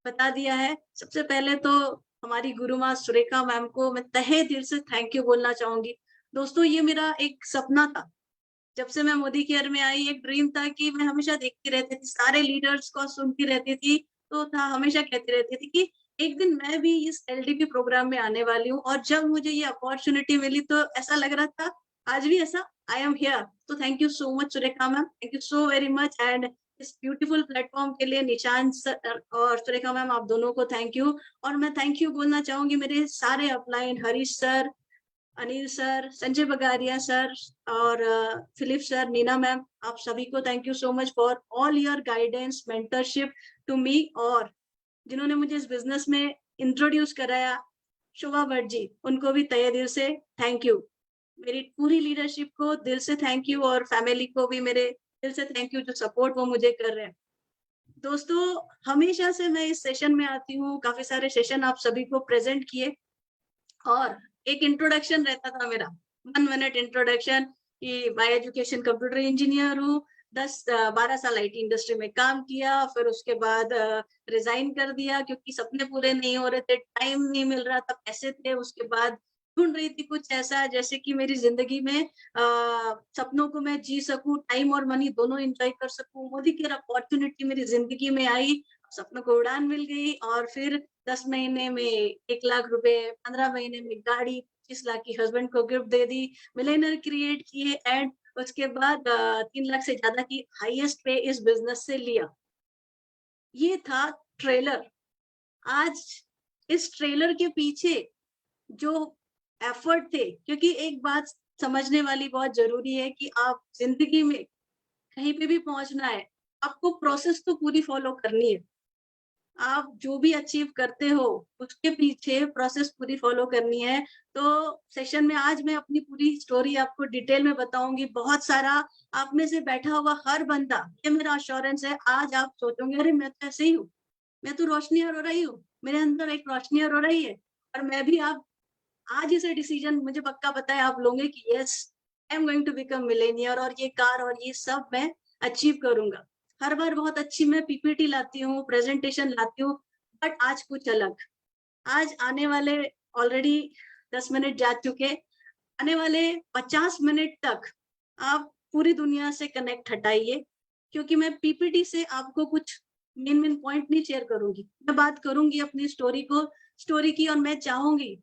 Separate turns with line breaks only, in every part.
बता दिया है। सबसे पहले तो हमारी गुरु माँ सुरेखा मैम को मैं तहे दिल से थैंक यू बोलना चाहूँगी। दोस्तों ये मेरा एक सपना था। जब से मैं मोदी केयर में आई एक ड्रीम था कि मैं हमेशा देखती रहती थी, सारे लीडर्स को सुनती रहती थी, तो था हमेशा कहती रहती थी कि एक दिन मैं भी इस एलडीपी प्रोग्राम में आने वाली हूँ और जब मुझे ये अपॉर्च्युनिटी मिली तो ऐसा लग रहा था आज भी ऐसा आई एम हियर। तो thank you so much Surekha ma'am, thank you so very much and इस ब्यूटीफुल प्लेटफॉर्म के लिए निशांत सर और सुरेखा मैम आप दोनों को थैंक यू। और मैं थैंक यू बोलना चाहूंगी मेरे सारे upline Harish sir, Anil sir, Sanjay Bagaria sir और फिलिप सर, नीना मैम, आप सभी को thank you so much for all your guidance, mentorship to me और जिन्होंने मुझे इस बिजनेस में इंट्रोड्यूस कराया, शोभा भट्ट जी, उनको भी तहे दिल से थैंक यू। मेरी पूरी लीडरशिप को दिल से थैंक यू और फैमिली को भी मेरे दिल से थैंक यू जो सपोर्ट वो मुझे कर रहे हैं। दोस्तों हमेशा से मैं इस सेशन में आती हूँ, काफी सारे सेशन आप सभी को प्रेजेंट किए और एक इंट्रोडक्शन रहता था मेरा 1 मिनट इंट्रोडक्शन कि बाय एजुकेशन कंप्यूटर इंजीनियर हूँ, 10-12 साल आईटी इंडस्ट्री में काम किया, फिर उसके बाद रिजाइन कर दिया क्योंकि सपने पूरे नहीं हो रहे थे, टाइम नहीं मिल रहा था, पैसे थे। उसके बाद ढूंढ रही थी कुछ ऐसा जैसे कि मेरी जिंदगी में सपनों को मैं जी सकूं, टाइम और मनी दोनों एंजॉय कर सकूं। मोदी की अपॉर्चुनिटी मेरी जिंदगी में आई, सपनों को उड़ान मिल गई और फिर 10 महीने में 1 लाख रुपए, 15 महीने में गाड़ी, 25 लाख की हस्बैंड को गिफ्ट दे दी, मिलियनर क्रिएट किए एंड उसके बाद 3 लाख से ज्यादा की हाईएस्ट पे इस बिजनेस से लिया। ये था ट्रेलर। आज इस ट्रेलर के पीछे जो एफर्ट थे, क्योंकि एक बात समझने वाली बहुत जरूरी है कि आप जिंदगी में कहीं पे भी पहुंचना है, आपको प्रोसेस तो पूरी फॉलो करनी है। आप जो भी अचीव करते हो, उसके पीछे प्रोसेस पूरी फॉलो करनी है। तो सेशन में आज मैं अपनी पूरी स्टोरी आपको डिटेल में बताऊंगी। बहुत सारा आप में से बैठा हुआ हर बंदा, ये मेरा अश्योरेंस है, आज आप सोचोगे अरे मैं तो ऐसे ही हूँ, मैं तो रोशनी और हो रही हूँ, मेरे अंदर एक रोशनी और हो रही है और मैं भी आप आज ही से डिसीजन मुझे पक्का पता है आप लोगे कि yes I am going to become millionaire और ये कार और ये सब मैं अचीव करूंगा। हर बार बहुत अच्छी मैं पीपीटी लाती हूँ, प्रेजेंटेशन लाती हूँ, बट आज कुछ अलग। आज आने वाले ऑलरेडी 10 मिनट जा चुके, आने वाले 50 मिनट तक आप पूरी दुनिया से कनेक्ट हटाइए क्योंकि मैं पीपीटी से आपको कुछ मेन मेन पॉइंट नहीं शेयर करूंगी, मैं बात करूंगी अपनी स्टोरी की और मैं चाहूंगी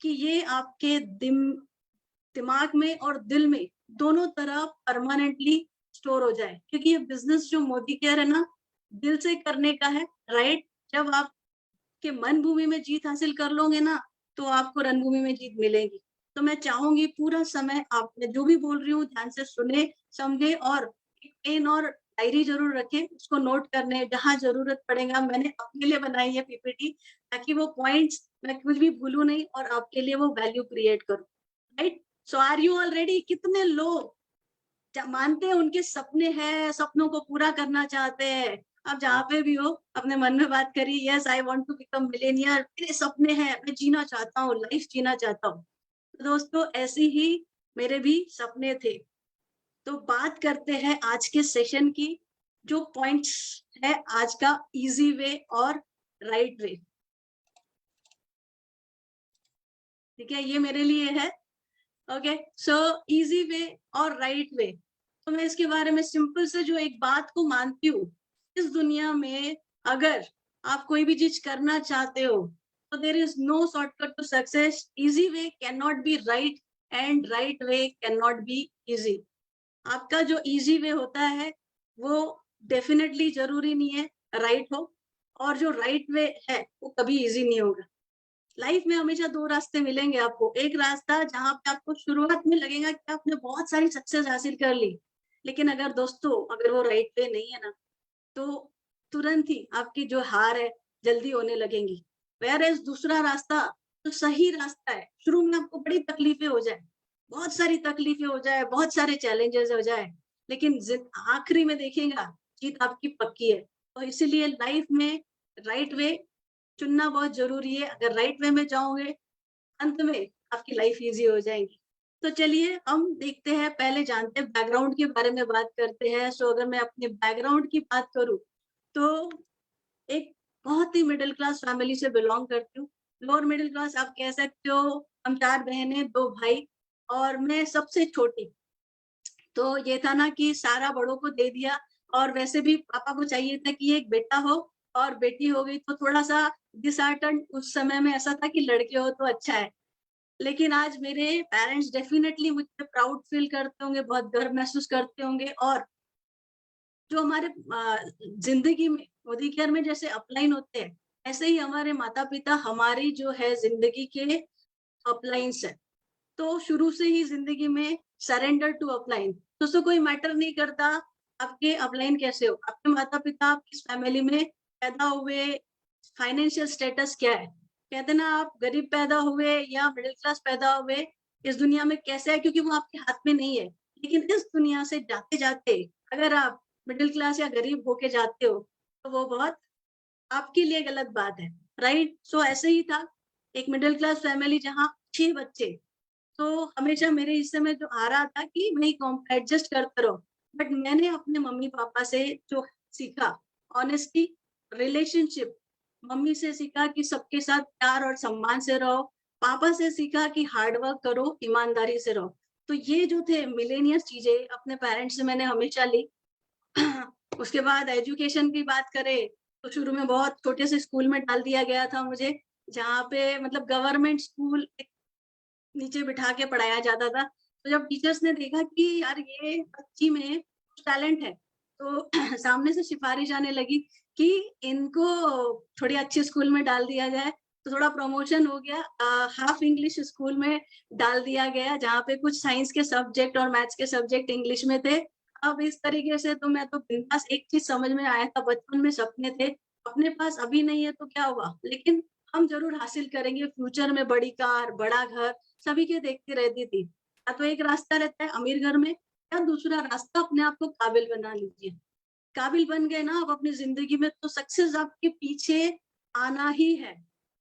कि ये आपके दिमाग में और दिल में दोनों तरफ परमानेंटली स्टोर हो जाए क्योंकि ये बिजनेस जो मोदी केयर है ना, दिल से करने का है। राइट, जब आपके मन भूमि में जीत हासिल कर लोगे ना तो आपको रणभूमि में जीत मिलेगी। तो मैं चाहूंगी पूरा समय आप मैं जो भी बोल रही हूँ ध्यान से सुने, समझे और एक पेन और डायरी जरूर रखें, उसको नोट करने जहां जरूरत पड़ेगा। मैंने अपने लिए बनाई है पीपीटी ताकि वो पॉइंट्स मैं कुछ भी भूलूं नहीं और आपके लिए वो वैल्यू क्रिएट करूं। Right, so are you already? कितने लोग मानते हैं उनके सपने हैं, सपनों को पूरा करना चाहते हैं? आप जहाँ पे भी हो अपने मन में बात करिए, yes I want to become millionaire, मेरे सपने हैं, मैं जीना चाहता हूँ, लाइफ जीना चाहता हूँ। तो दोस्तों ऐसे ही मेरे भी सपने थे। तो बात करते हैं आज के सेशन की, जो पॉइंट्स है आज का इजी वे और राइट वे। ठीक है, ये मेरे लिए है। ओके, सो इजी वे और राइट वे, तो मैं इसके बारे में सिंपल से जो एक बात को मानती हूँ, इस दुनिया में अगर आप कोई भी चीज करना चाहते हो तो there is no shortcut to success. Easy way can not be right and right way can not be easy. आपका जो इजी वे होता है वो डेफिनेटली जरूरी नहीं है राइट हो, और जो राइट वे है वो कभी इजी नहीं होगा। लाइफ में हमेशा दो रास्ते मिलेंगे आपको। एक रास्ता जहां पे आपको शुरुआत में लगेगा कि आपने बहुत सारी सक्सेस हासिल कर ली, लेकिन अगर दोस्तों अगर वो राइट वे नहीं है ना तो तुरंत ही आपकी जो हार है जल्दी होने लगेंगी। वेयर एज दूसरा रास्ता तो सही रास्ता है, शुरू में आपको बड़ी तकलीफें हो जाए, बहुत सारी तकलीफें हो जाए, बहुत सारे चैलेंजेस हो जाए, लेकिन आखिरी में देखेगा जीत आपकी पक्की है। तो इसीलिए लाइफ में राइट वे चुनना बहुत जरूरी है। अगर राइट वे में जाओगे अंत में आपकी लाइफ इजी हो जाएगी। तो चलिए हम देखते हैं, पहले जानते हैं बैकग्राउंड के बारे में बात करते हैं। सो अगर मैं अपने बैकग्राउंड की बात करूं तो एक बहुत ही मिडिल क्लास फैमिली से बिलॉन्ग करती हूँ। लोअर मिडिल क्लास आप कह सकते हो, हम 4 बहनें, 2 भाई और मैं सबसे छोटी। तो ये था ना कि सारा बड़ों को दे दिया और वैसे भी पापा को चाहिए था कि एक बेटा हो और बेटी हो गई तो थोड़ा-सा डिसहार्टेंड उस समय में ऐसा था कि लड़के हो तो अच्छा है। लेकिन आज मेरे पेरेंट्स डेफिनिटली मुझ पे प्राउड फील करते होंगे, बहुत गर्व महसूस करते होंगे और जो हमारे ज़िंदगी में मोदी केयर में जैसे अपलाइन होते हैं, ऐसे ही हमारे माता-पिता हमारी जो है ज़िंदगी के अपलाइन्स हैं। तो शुरू से ही ज़िंदगी में सरेंडर टू अपलाइन, तो उससे कोई मैटर नहीं करता आपके अपलाइन कैसे हो, आपके माता-पिता आप किस फैमिली में पैदा हुए, फाइनेंशियल स्टेटस क्या है। कहते हैं ना आप गरीब पैदा हुए या मिडिल क्लास पैदा हुए, इस दुनिया में कैसे है क्योंकि वो आपके हाथ में नहीं है। लेकिन इस दुनिया से जाते-जाते अगर आप मिडिल क्लास या गरीब होके जाते हो, तो वो बहुत आपके लिए गलत बात है, राइट? सो ऐसे ही था, एक मिडिल क्लास फैमिली जहाँ 6 बच्चे तो हमेशा मेरे हिस्से में जो आ रहा था कि नहीं कॉम एडजस्ट करते रहो। बट मैंने अपने मम्मी-पापा से जो सीखा ऑनेस्टी, रिलेशनशिप, मम्मी से सीखा कि सबके साथ प्यार और सम्मान से रहो, पापा से सीखा कि हार्ड वर्क करो, ईमानदारी से रहो। तो ये जो थे मिलेनियस चीज़ें अपने पेरेंट्स से मैंने हमेशा ली। उसके बाद एजुकेशन की बात करें, तो शुरू में बहुत छोटे से स्कूल में डाल दिया गया था मुझे, जहाँ पे मतलब गवर्नमेंट स्कूल नीचे बिठा के पढ़ाया जाता था। तो जब टीचर्स ने देखा कि यार ये बच्ची में कुछ टैलेंट है, तो सामने से सिफ़ारिश आने लगी कि इनको थोड़ी अच्छे स्कूल में डाल दिया जाए। तो थोड़ा प्रमोशन हो गया हाफ इंग्लिश स्कूल में डाल दिया गया, जहाँ पे कुछ साइंस के सब्जेक्ट और मैथ्स के सब्जेक्ट इंग्लिश में थे। अब इस तरीके से तो मैं तो बिंदास एक चीज़ समझ में आया था बचपन में सपने थे, अपने पास अभी नहीं है तो क्या हुआ? लेकिन हम ज़रूर हासिल करेंगे फ्यूचर में बड़ी कार, बड़ा घर सभी के देखती रहती थी। या तो एक रास्ता रहता है अमीर घर में या दूसरा रास्ता अपने आप को काबिल बना लीजिए। काबिल बन गए ना आप अपनी ज़िंदगी में तो सक्सेस आपके पीछे आना ही है।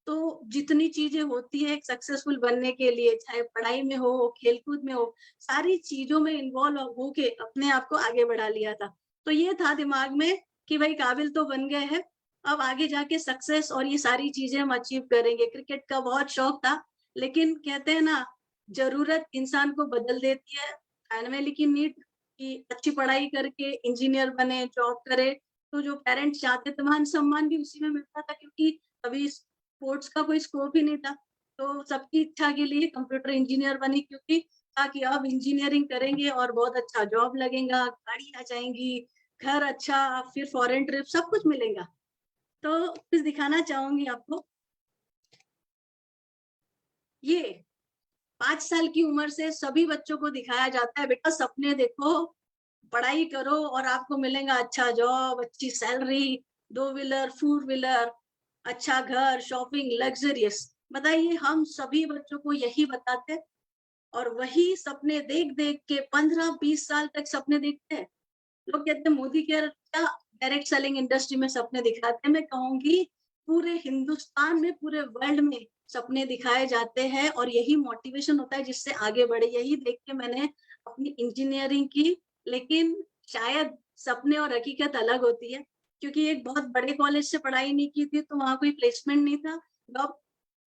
तो जितनी चीज़ें होती हैं एक सक्सेसफुल बनने के लिए, चाहे पढ़ाई में हो, खेल-कूद में हो, सारी चीज़ों में इन्वॉल्व होके अपने आप को आगे बढ़ा लिया था। तो ये था दिमाग में कि भई काबिल तो बन गए हैं, अब आगे जाके सक्सेस और ये सारी चीज़ें हम अचीव करेंगे। क्रिकेट का बहुत शौक था, लेकिन कहते हैं ना, ज़रूरत इंसान को बदल देती है, फैमिली की नीड कि अच्छी पढ़ाई करके इंजीनियर बने, जॉब करे, तो जो पेरेंट्स चाहते थे मान-सम्मान भी उसी में मिलता था क्योंकि अभी स्पोर्ट्स का कोई स्कोप ही नहीं था। तो सबकी इच्छा के लिए कंप्यूटर इंजीनियर बनी क्योंकि ताकि अब इंजीनियरिंग करेंगे और बहुत अच्छा जॉब लगेगा, गाड़ी आ जाएँगी, घर अच्छा, फिर फॉरेन ट्रिप सब कुछ मिलेगा। तो कुछ दिखाना चाहूँगी आपको, ये 5 साल की उम्र से सभी बच्चों को दिखाया जाता है, बेटा सपने देखो, पढ़ाई करो और आपको मिलेगा अच्छा जॉब, अच्छी सैलरी, 2 व्हीलर, 4 व्हीलर, अच्छा घर, शॉपिंग, लग्ज़रियस। बताइए हम सभी बच्चों को यही बताते हैं और वही सपने देख-देख के 15-20 साल तक सपने देखते हैं। लोग कहते हैं मोदी केयर क्या डायरेक्ट सेलिंग इंडस्ट्री में सपने दिखाते हैं। मैं कहूँगी पूरे हिंदुस्तान में, पूरे वर्ल्ड में सपने दिखाए जाते हैं और यही मोटिवेशन होता है जिससे आगे बढ़े। यही देख के मैंने अपनी इंजीनियरिंग की, लेकिन शायद सपने और हकीकत अलग होती है क्योंकि एक बहुत बड़े कॉलेज से पढ़ाई नहीं की थी, तो वहाँ कोई प्लेसमेंट नहीं था। जॉब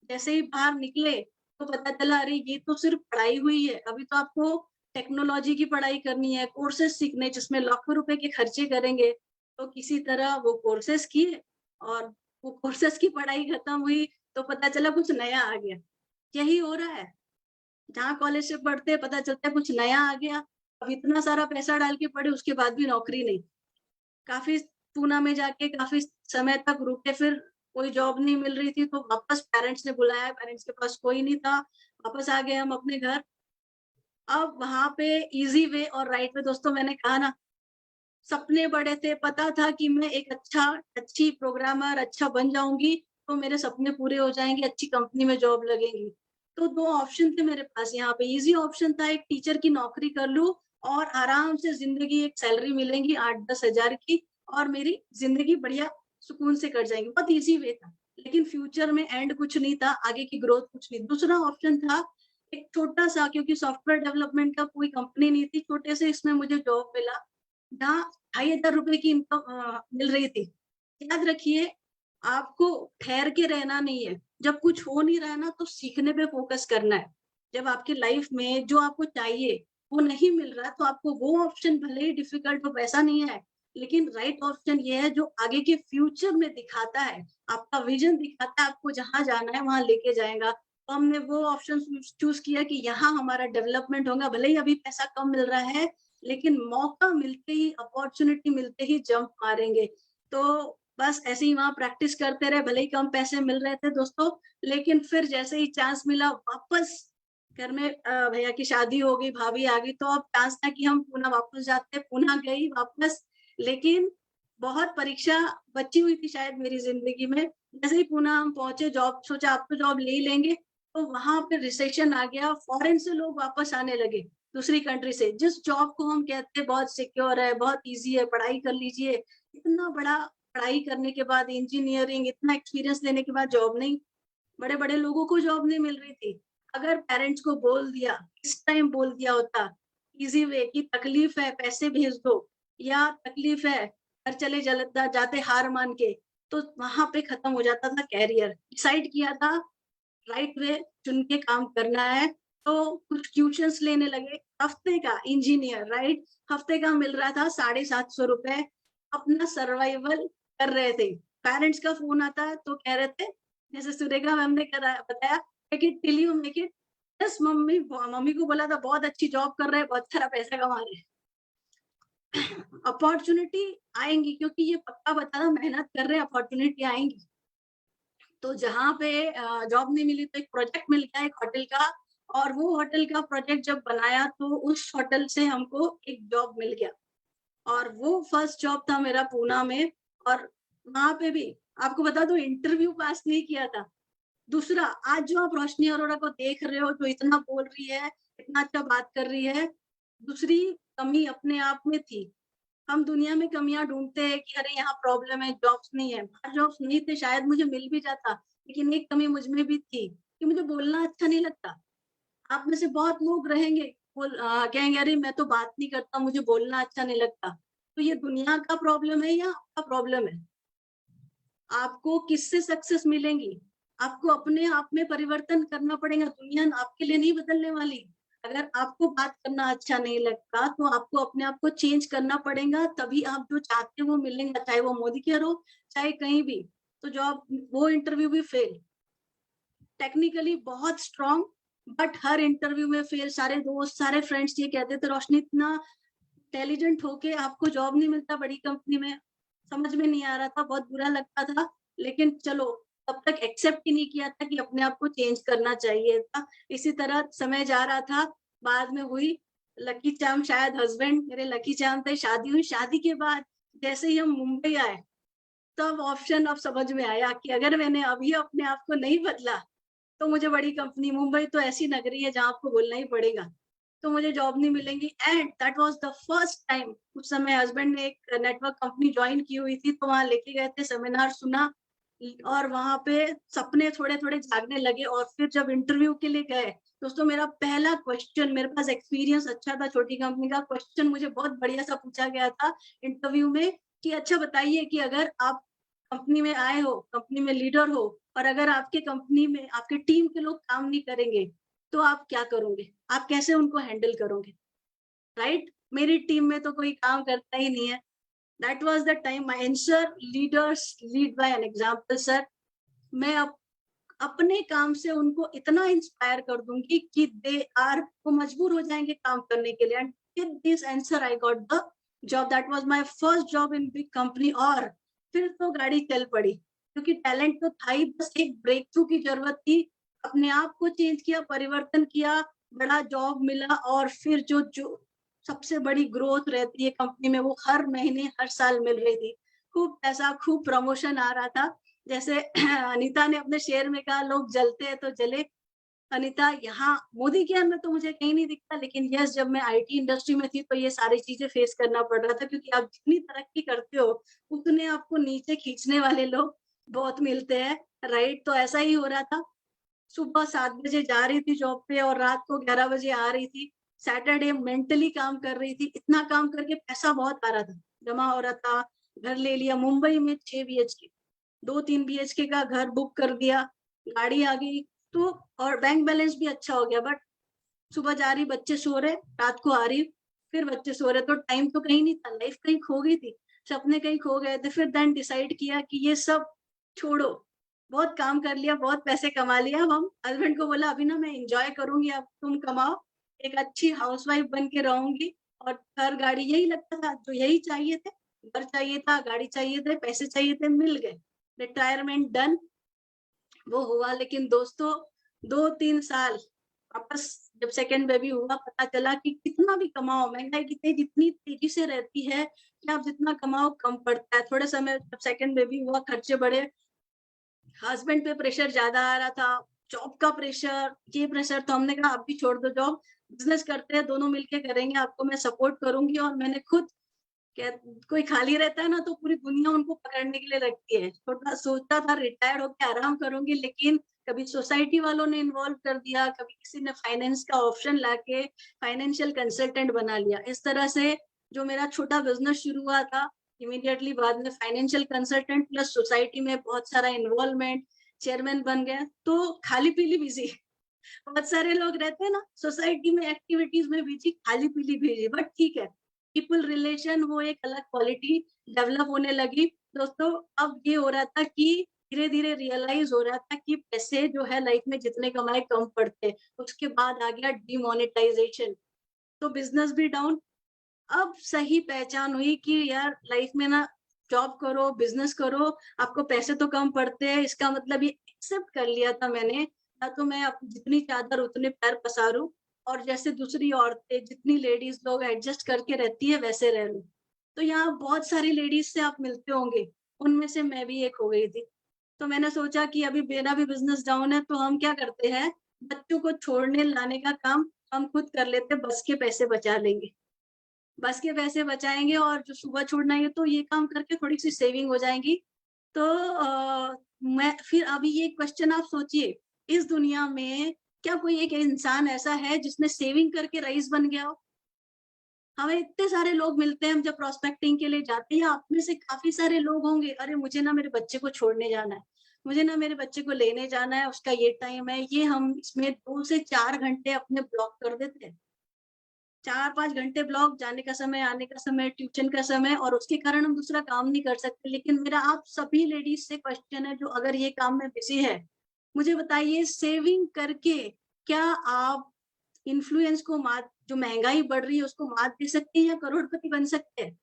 जैसे ही बाहर निकले तो पता चला अरे ये तो सिर्फ पढ़ाई हुई है, अभी तो आपको टेक्नोलॉजी की पढ़ाई करनी है, कोर्सेज़ सीखने हैं जिसमें लाखों रुपए के खर्चे करेंगे। तो किसी तरह वो कोर्सेज़ किए और वो कोर्सेज़ की पढ़ाई खत्म हुई तो पता चला कुछ नया आ गया। यही हो रहा है, जहाँ कॉलेज से पढ़ते हैं पता चलता है कुछ नया आ गया। अब इतना सारा पैसा डाल के पढ़े उसके बाद भी नौकरी नहीं। काफ़ी पूना में जाके काफ़ी समय तक रुके फिर कोई जॉब नहीं मिल रही थी तो वापस पेरेंट्स ने बुलाया, पेरेंट्स के पास कोई नहीं था, वापस आ गए हम अपने घर। अब वहाँ पे ईज़ी वे और राइट वे दोस्तों मैंने कहा ना, सपने बड़े थे, पता था कि मैं एक अच्छी प्रोग्रामर अच्छा बन जाऊँगी, तो मेरे सपने पूरे हो जाएँगे, अच्छी कंपनी में जॉब लगेगी। तो 2 ऑप्शन थे मेरे पास यहाँ पे, ईज़ी ऑप्शन था एक टीचर की नौकरी कर लूँ और आराम से ज़िंदगी एक सैलरी मिलेंगी 8-10 हज़ार की और मेरी ज़िंदगी बढ़िया सुकून से कट जाएगी, बहुत ईज़ी वे था। लेकिन फ्यूचर में एंड कुछ नहीं था, आगे की ग्रोथ कुछ नहीं। दूसरा ऑप्शन था एक छोटा-सा क्योंकि सॉफ्टवेयर डेवलपमेंट का कोई कंपनी नहीं थी, छोटे से इसमें मुझे जॉब मिला, जहाँ ₹2500 की इनकम मिल रही थी। याद रखिए आपको ठहर के रहना नहीं है। जब कुछ हो नहीं रहा है ना, तो सीखने पे फ़ोकस करना है। जब आपकी लाइफ़ में जो आपको चाहिए, वो नहीं मिल रहा, तो आपको वो ऑप्शन भले ही डिफ़िकल्ट हो, वैसा नहीं है, लेकिन राइट ऑप्शन ये है जो आगे के फ्यूचर में दिखाता है, आपका विज़न दिखाता है, आपको जहाँ जाना है, वहाँ लेके जाएगा। तो हमने वो ऑप्शन चूज़ किया कि यहाँ हमारा डेवलपमेंट होगा, भले ही अभी पैसा कम मिल रहा है, लेकिन मौका मिलते ही, अपॉर्च्युनिटी मिलते ही जंप मारेंगे। तो बस ऐसे ही वहाँ प्रैक्टिस करते रहे, भले ही कम पैसे मिल रहे थे दोस्तों, लेकिन फिर जैसे ही चांस मिला वापस घर में भैया की शादी हो गई, भाभी आ गई, तो अब चांस था कि हम पूना वापस जाते, पुनः गई वापस, लेकिन बहुत परीक्षा बची हुई थी शायद मेरी ज़िंदगी में। जैसे ही पुनः हम पहुँचे, जॉब सोचा अब तो जॉब ले ही लेंगे, तो वहाँ पे रिसेशन आ गया, फॉरेन से लोग वापस आने लगे, दूसरी कंट्री से। जिस जॉब को हम कहते हैं बहुत सिक्योर है, बहुत ईज़ी है, पढ़ाई कर लीजिए, इतना बड़ा पढ़ाई करने के बाद इंजीनियरिंग इतना एक्सपीरियंस लेने के बाद जॉब नहीं, बड़े-बड़े लोगों को जॉब नहीं मिल रही थी। अगर पेरेंट्स को बोल दिया, इस टाइम बोल दिया होता, ईज़ी वे कि तकलीफ है पैसे भेज दो या तकलीफ है घर चले जाते हार मान के, तो वहाँ पे खत्म हो जाता था करियर। डिसाइड किया था राइट वे चुन के काम करना है, तो कुछ ट्यूशन्स लेने लगे। हफ्ते का इंजीनियर राइट, हफ्ते का मिल रहा था ₹750 अपना सर्वाइवल कर रहे थे। पेरेंट्स का फ़ोन आता तो कह रहे थे, जैसे सुरेखा मैम ने बताया, take it till you make it. Yes mummy, mummy को बोला था बहुत अच्छी जॉब कर रहे हैं, बहुत सारा पैसा कमा रहे हैं। अपॉर्च्युनिटी आएँगी क्योंकि ये पक्का पता था मेहनत कर रहे हैं, अपॉर्च्युनिटी आएँगी। तो जहाँ पे जॉब नहीं मिली तो एक प्रोजेक्ट मिल गया एक होटल का, और वो होटल का प्रोजेक्ट जब बनाया तो उस होटल से हमको एक जॉब मिल गया, और वो फर्स्ट जॉब था मेरा पूना में। और वहाँ पे भी आपको बता दूँ इंटरव्यू पास नहीं किया था। दूसरा, आज जो आप रोशनी अरोड़ा को देख रहे हो, जो इतना बोल रही है, इतना अच्छा बात कर रही है, दूसरी कमी अपने आप में थी। हम दुनिया में कमियाँ ढूँढते हैं कि अरे यहाँ प्रॉब्लम है, जॉब्स नहीं है। बाहर जॉब्स नहीं थे, शायद मुझे मिल भी जाता, लेकिन एक कमी मुझ में भी थी कि मुझे बोलना अच्छा नहीं लगता। आप में से बहुत लोग रहेंगे, कहेंगे अरे मैं तो बात नहीं करता, मुझे बोलना अच्छा नहीं लगता। तो ये दुनिया का प्रॉब्लम है या आपका प्रॉब्लम है? आपको किससे सक्सेस मिलेंगी? आपको अपने आप में परिवर्तन करना पड़ेगा, दुनिया आपके लिए नहीं बदलने वाली। अगर आपको बात करना अच्छा नहीं लगता, तो आपको अपने आप को चेंज करना पड़ेगा, तभी आप जो चाहते हो वो मिलेगा, चाहे वो मोदी केयर हो, चाहे कहीं भी। तो जॉब वो इंटरव्यू भी फेल, टेक्निकली बहुत स्ट्रॉन्ग, बट हर इंटरव्यू में फेल। सारे दोस्त, सारे फ्रेंड्स ये कहते थे रोशनी इतना इंटेलिजेंट होके आपको जॉब नहीं मिलता बड़ी कंपनी में, समझ में नहीं आ रहा था, बहुत बुरा लगता था। लेकिन चलो, तब तक एक्सेप्ट ही नहीं किया था कि अपने आप को चेंज करना चाहिए था। इसी तरह समय जा रहा था, बाद में हुई लकी चार्म, शायद हस्बैंड मेरे लकी चार्म थे, शादी हुई। शादी के बाद जैसे ही हम मुंबई आए, तब ऑप्शन अब समझ में आया कि अगर मैंने अभी अपने आप को नहीं बदला, तो मुझे बड़ी कंपनी, मुंबई तो ऐसी नगरी है जहाँ आपको बोलना ही पड़ेगा, तो मुझे जॉब नहीं मिलेंगी। And that was the first time. उस समय हस्बैंड ने एक नेटवर्क कंपनी जॉइन की हुई थी, तो वहाँ लेके गए थे, सेमिनार सुना, और वहाँ पे सपने थोड़े-थोड़े जागने लगे। और फिर जब इंटरव्यू के लिए गए, दोस्तों मेरा पहला क्वेश्चन, मेरे पास एक्सपीरियंस अच्छा था छोटी कंपनी का, क्वेश्चन मुझे बहुत बढ़िया सा पूछा गया था इंटरव्यू में कि अच्छा बताइए कि अगर आप कंपनी में आए हो, कंपनी में लीडर हो, और अगर आपके कंपनी में आपके टीम के लोग काम नहीं करेंगे, तो आप क्या करोगे? आप कैसे उनको हैंडल करोगे? राइट? मेरी टीम में तो कोई काम करता ही नहीं है। That was the time my answer, leaders lead by an example sir. मैं अपने काम से उनको इतना इंस्पायर कर दूँगी कि वो मजबूर हो जाएँगे काम करने के लिए। And with this answer I got the job. That was my first job in big company. और फिर तो गाड़ी चल पड़ी, क्योंकि टैलेंट तो था ही, बस एक ब्रेक थ्रू की ज़रूरत थी। अपने आप को चेंज किया, परिवर्तन किया, बड़ा जॉब मिला, और फिर जो सबसे बड़ी ग्रोथ रहती है कंपनी में, वो हर महीने, हर साल मिल रही थी। खूब पैसा, खूब प्रमोशन आ रहा था। जैसे अनीता ने अपने शेर में कहा, लोग जलते हैं तो जले। अनीता, यहाँ मोदी केयर में तो मुझे कहीं नहीं दिखता, लेकिन यस, जब मैं आईटी इंडस्ट्री में थी तो ये सारी चीजें फेस करना पड़ रहा था, क्योंकि आप जितनी तरक्की करते हो उतने आपको नीचे खींचने वाले लोग बहुत मिलते हैं। राइट? तो ऐसा ही हो रहा था। सुबह 7 बजे जा रही थी जॉब पे और रात को 11 बजे आ रही थी। सैटरडे मेंटली काम कर रही थी। इतना काम करके पैसा बहुत आ रहा था, जमा हो रहा था। घर ले लिया मुंबई में 6 बीएचके। 2-3 बीएचके का घर बुक कर दिया, गाड़ी आ गई, तो और बैंक बैलेंस भी अच्छा हो गया। बट सुबह जा रही, बच्चे सो रहे, रात को आ रही, फिर बच्चे सो रहे, तो टाइम तो कहीं नहीं था, लाइफ कहीं खो गई थी, सपने कहीं खो गए थे। फिर देन डिसाइड किया कि ये सब छोड़ो, बहुत काम कर लिया, बहुत पैसे कमा लिया। अब हम हस्बैंड को बोला अभी ना मैं एंजॉय करूंगी, अब तुम कमाओ, एक अच्छी हाउसवाइफ बन के रहूंगी। और घर गाड़ी यही लगता था, जो यही चाहिए थे, घर चाहिए था, गाड़ी चाहिए थे, पैसे चाहिए थे, मिल गए, रिटायरमेंट डन, वो हुआ। लेकिन दोस्तों 2-3 साल वापस जब सेकंड बेबी हुआ, पता चला कि कितना भी कमाओ, महंगाई कितनी जितनी तेजी से रहती है कि आप जितना कमाओ कम पड़ता है। थोड़े समय जब सेकंड बेबी हुआ, खर्चे बढ़े, हस्बैंड पे प्रेशर ज्यादा आ रहा था, जॉब का प्रेशर, ये प्रेशर, तो हमने कहा आप भी छोड़ दो जॉब, बिजनेस करते हैं, दोनों मिलके करेंगे, आपको मैं सपोर्ट करूंगी। और मैंने खुद क्या, कोई खाली रहता है ना तो पूरी दुनिया उनको पकड़ने के लिए लगती है। छोटा सोचता था रिटायर्ड होकर आराम करूंगी, लेकिन कभी सोसाइटी वालों ने इन्वॉल्व कर दिया, कभी किसी ने फाइनेंस का ऑप्शन लाके फाइनेंशियल कंसल्टेंट बना लिया। इस तरह से जो मेरा छोटा बिजनेस शुरू हुआ था, इमीडिएटली बाद में फाइनेंशियल कंसल्टेंट प्लस सोसाइटी में बहुत सारा इन्वॉल्वमेंट, चेयरमैन बन गए, तो खाली पीली बिजी। बहुत सारे लोग रहते हैं ना सोसाइटी में एक्टिविटीज में बिजी, खाली पीली बिजी, बट ठीक है, पीपल रिलेशन वो एक अलग क्वालिटी डेवलप होने लगी। दोस्तों अब ये हो रहा था कि धीरे धीरे रियलाइज हो रहा था कि पैसे जो है लाइफ में जितने कमाए कम पड़ते। उसके बाद आ गया डिमोनेटाइजेशन, तो बिजनेस भी डाउन। अब सही पहचान हुई कि यार लाइफ में ना जॉब करो, बिजनेस करो, आपको पैसे तो कम पड़ते हैं, इसका मतलब ये एक्सेप्ट कर लिया था मैंने, या तो मैं जितनी चादर उतने पैर पसारूं, और जैसे दूसरी औरतें जितनी लेडीज लोग एडजस्ट करके रहती है वैसे रह लूं। तो यहाँ बहुत सारी लेडीज से आप मिलते होंगे, उनमें से मैं भी एक हो गई थी। तो मैंने सोचा कि अभी मेरा भी बिजनेस डाउन है, तो हम क्या करते हैं, बच्चों को छोड़ने लाने का काम हम खुद कर लेते, बस के पैसे बचा लेंगे, बस के पैसे बचाएंगे, और जो सुबह छोड़ना है तो ये काम करके थोड़ी सी सेविंग हो जाएगी। तो मैं फिर अभी ये क्वेश्चन आप सोचिए, इस दुनिया में क्या कोई एक इंसान ऐसा है जिसने सेविंग करके रईस बन गया हो? हमें इतने सारे लोग मिलते हैं, हम जब प्रोस्पेक्टिंग के लिए जाते हैं, आप में से काफी सारे लोग होंगे, अरे मुझे ना मेरे बच्चे को छोड़ने जाना है, मुझे ना मेरे बच्चे को लेने जाना है, उसका ये टाइम है, ये हम इसमें 2 से 4 घंटे अपने ब्लॉक कर देते हैं। 4-5 घंटे ब्लॉक, जाने का समय, आने का समय, ट्यूशन का समय, और उसके कारण हम दूसरा काम नहीं कर सकते। लेकिन मेरा आप सभी लेडीज से क्वेश्चन है जो अगर ये काम में बिजी है, मुझे बताइए सेविंग करके क्या आप इन्फ्लुएंस को मात, जो महंगाई बढ़ रही है उसको मात दे सकते हैं या करोड़पति बन सकते हैं?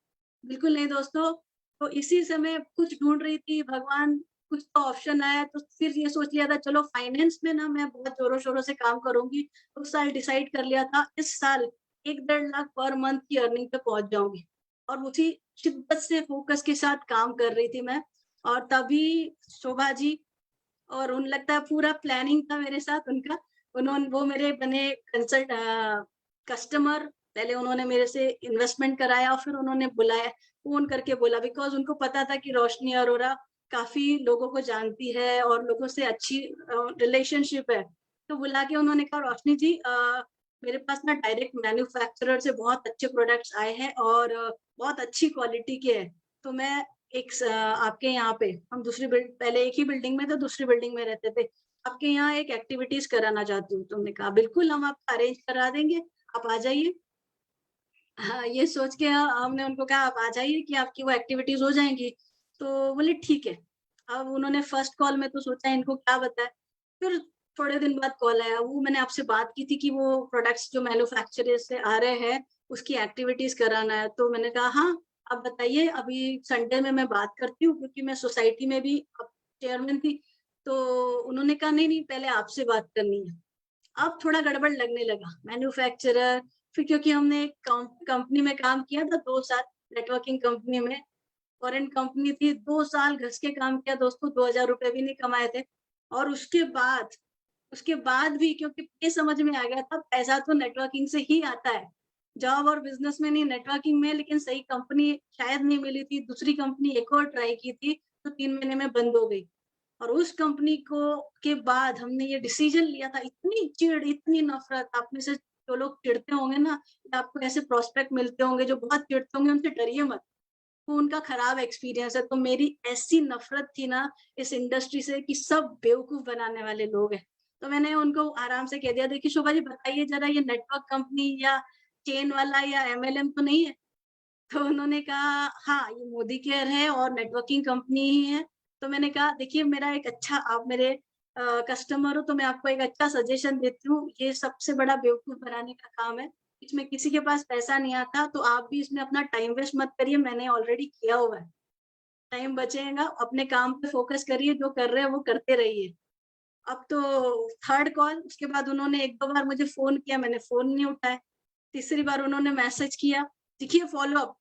बिल्कुल नहीं दोस्तों। तो इसी समय कुछ ढूंढ रही थी, भगवान कुछ तो ऑप्शन आया, तो फिर ये सोच लिया था चलो फाइनेंस में ना मैं बहुत जोरों शोरों से काम करूंगी। उस साल डिसाइड कर लिया था इस साल 1-1.5 लाख पर मंथ की अर्निंग पे पहुंच जाऊंगी, और उसी शिद्दत से फोकस के साथ काम कर रही थी मैं। और तभी शोभा जी, और उन लगता है पूरा प्लानिंग था मेरे साथ उनका, उन्होंने वो मेरे बने कंसल्ट कस्टमर। पहले उन्होंने मेरे से इन्वेस्टमेंट कराया, और फिर उन्होंने बुलाया, फोन करके बोला, बिकॉज उनको पता था कि रोशनी अरोरा काफी लोगों को जानती है और लोगों से अच्छी रिलेशनशिप है। तो बुला के उन्होंने कहा रोशनी जी, मेरे पास ना डायरेक्ट मैन्युफैक्चरर से बहुत अच्छे प्रोडक्ट्स आए हैं, और बहुत अच्छी क्वालिटी के हैं। तो मैं एक आपके यहाँ पे, हम दूसरी पहले एक ही बिल्डिंग में थे, दूसरी बिल्डिंग में रहते थे, आपके यहाँ एक एक्टिविटीज कराना चाहती हूँ। तुमने कहा बिल्कुल हम आपका अरेंज करा देंगे, आप आ जाइए। हाँ, ये सोच के हमने उनको कहा आप आ जाइए कि आपकी वो एक्टिविटीज हो जाएंगी। तो बोले ठीक है। अब उन्होंने फर्स्ट कॉल में तो सोचा इनको क्या बताए, फिर थोड़े दिन बाद कॉल आया, वो मैंने आपसे बात की थी कि वो प्रोडक्ट्स जो मैन्युफैक्चरर से आ रहे हैं उसकी एक्टिविटीज कराना है। तो मैंने कहा हाँ, आप बताइए, अभी संडे में मैं बात करती हूँ, क्योंकि मैं सोसाइटी में भी चेयरमैन थी। तो उन्होंने कहा नहीं नहीं, पहले आपसे बात करनी है। अब थोड़ा गड़बड़ लगने लगा, मैन्युफैक्चरर, फिर क्योंकि हमने एक कंपनी में काम किया था 2 साल, नेटवर्किंग कंपनी में, फॉरेन कंपनी थी, 2 साल घस के काम किया दोस्तों, 2,000 रुपए भी नहीं कमाए थे। और उसके बाद भी क्योंकि ये समझ में आ गया था पैसा तो नेटवर्किंग से ही आता है, जॉब और बिजनेस में नहीं, नेटवर्किंग में। लेकिन सही कंपनी शायद नहीं मिली थी, दूसरी कंपनी एक और ट्राई की थी, तो 3 महीने में बंद हो गई। और उस कंपनी को के बाद हमने ये डिसीजन लिया था, इतनी चिढ़, इतनी नफरत, आप में से जो लोग चिढ़ते होंगे ना, या आपको ऐसे प्रोस्पेक्ट मिलते होंगे जो बहुत चिढ़ते होंगे, उनसे डरिए मत। वो उनका खराब एक्सपीरियंस है। तो मेरी ऐसी नफ़रत थी ना इस इंडस्ट्री से कि सब बेवकूफ़ बनाने वाले लोग हैं। तो मैंने उनको आराम से कह दिया, देखिए शोभा जी बताइए ज़रा, ये नेटवर्क कंपनी या चेन वाला या एमएलएम तो नहीं है? तो उन्होंने कहा, हाँ, ये मोदी केयर है और नेटवर्किंग कंपनी ही है। तो मैंने कहा, देखिए मेरा एक अच्छा, आप मेरे कस्टमर हो तो मैं आपको एक अच्छा सजेशन देती हूँ, ये सबसे बड़ा बेवकूफ़ बनाने का काम है। इसमें किसी के पास पैसा नहीं आता, तो आप भी इसमें अपना टाइम वेस्ट मत करिए, मैंने ऑलरेडी किया हुआ है। टाइम बचेगा, अपने काम पे फ़ोकस करिए, जो कर रहे हैं वो करते रहिए। अब तो थर्ड कॉल, उसके बाद उन्होंने 1-2 बार मुझे फ़ोन किया, मैंने फ़ोन नहीं उठाया। तीसरी बार उन्होंने मैसेज किया, देखिए follow up,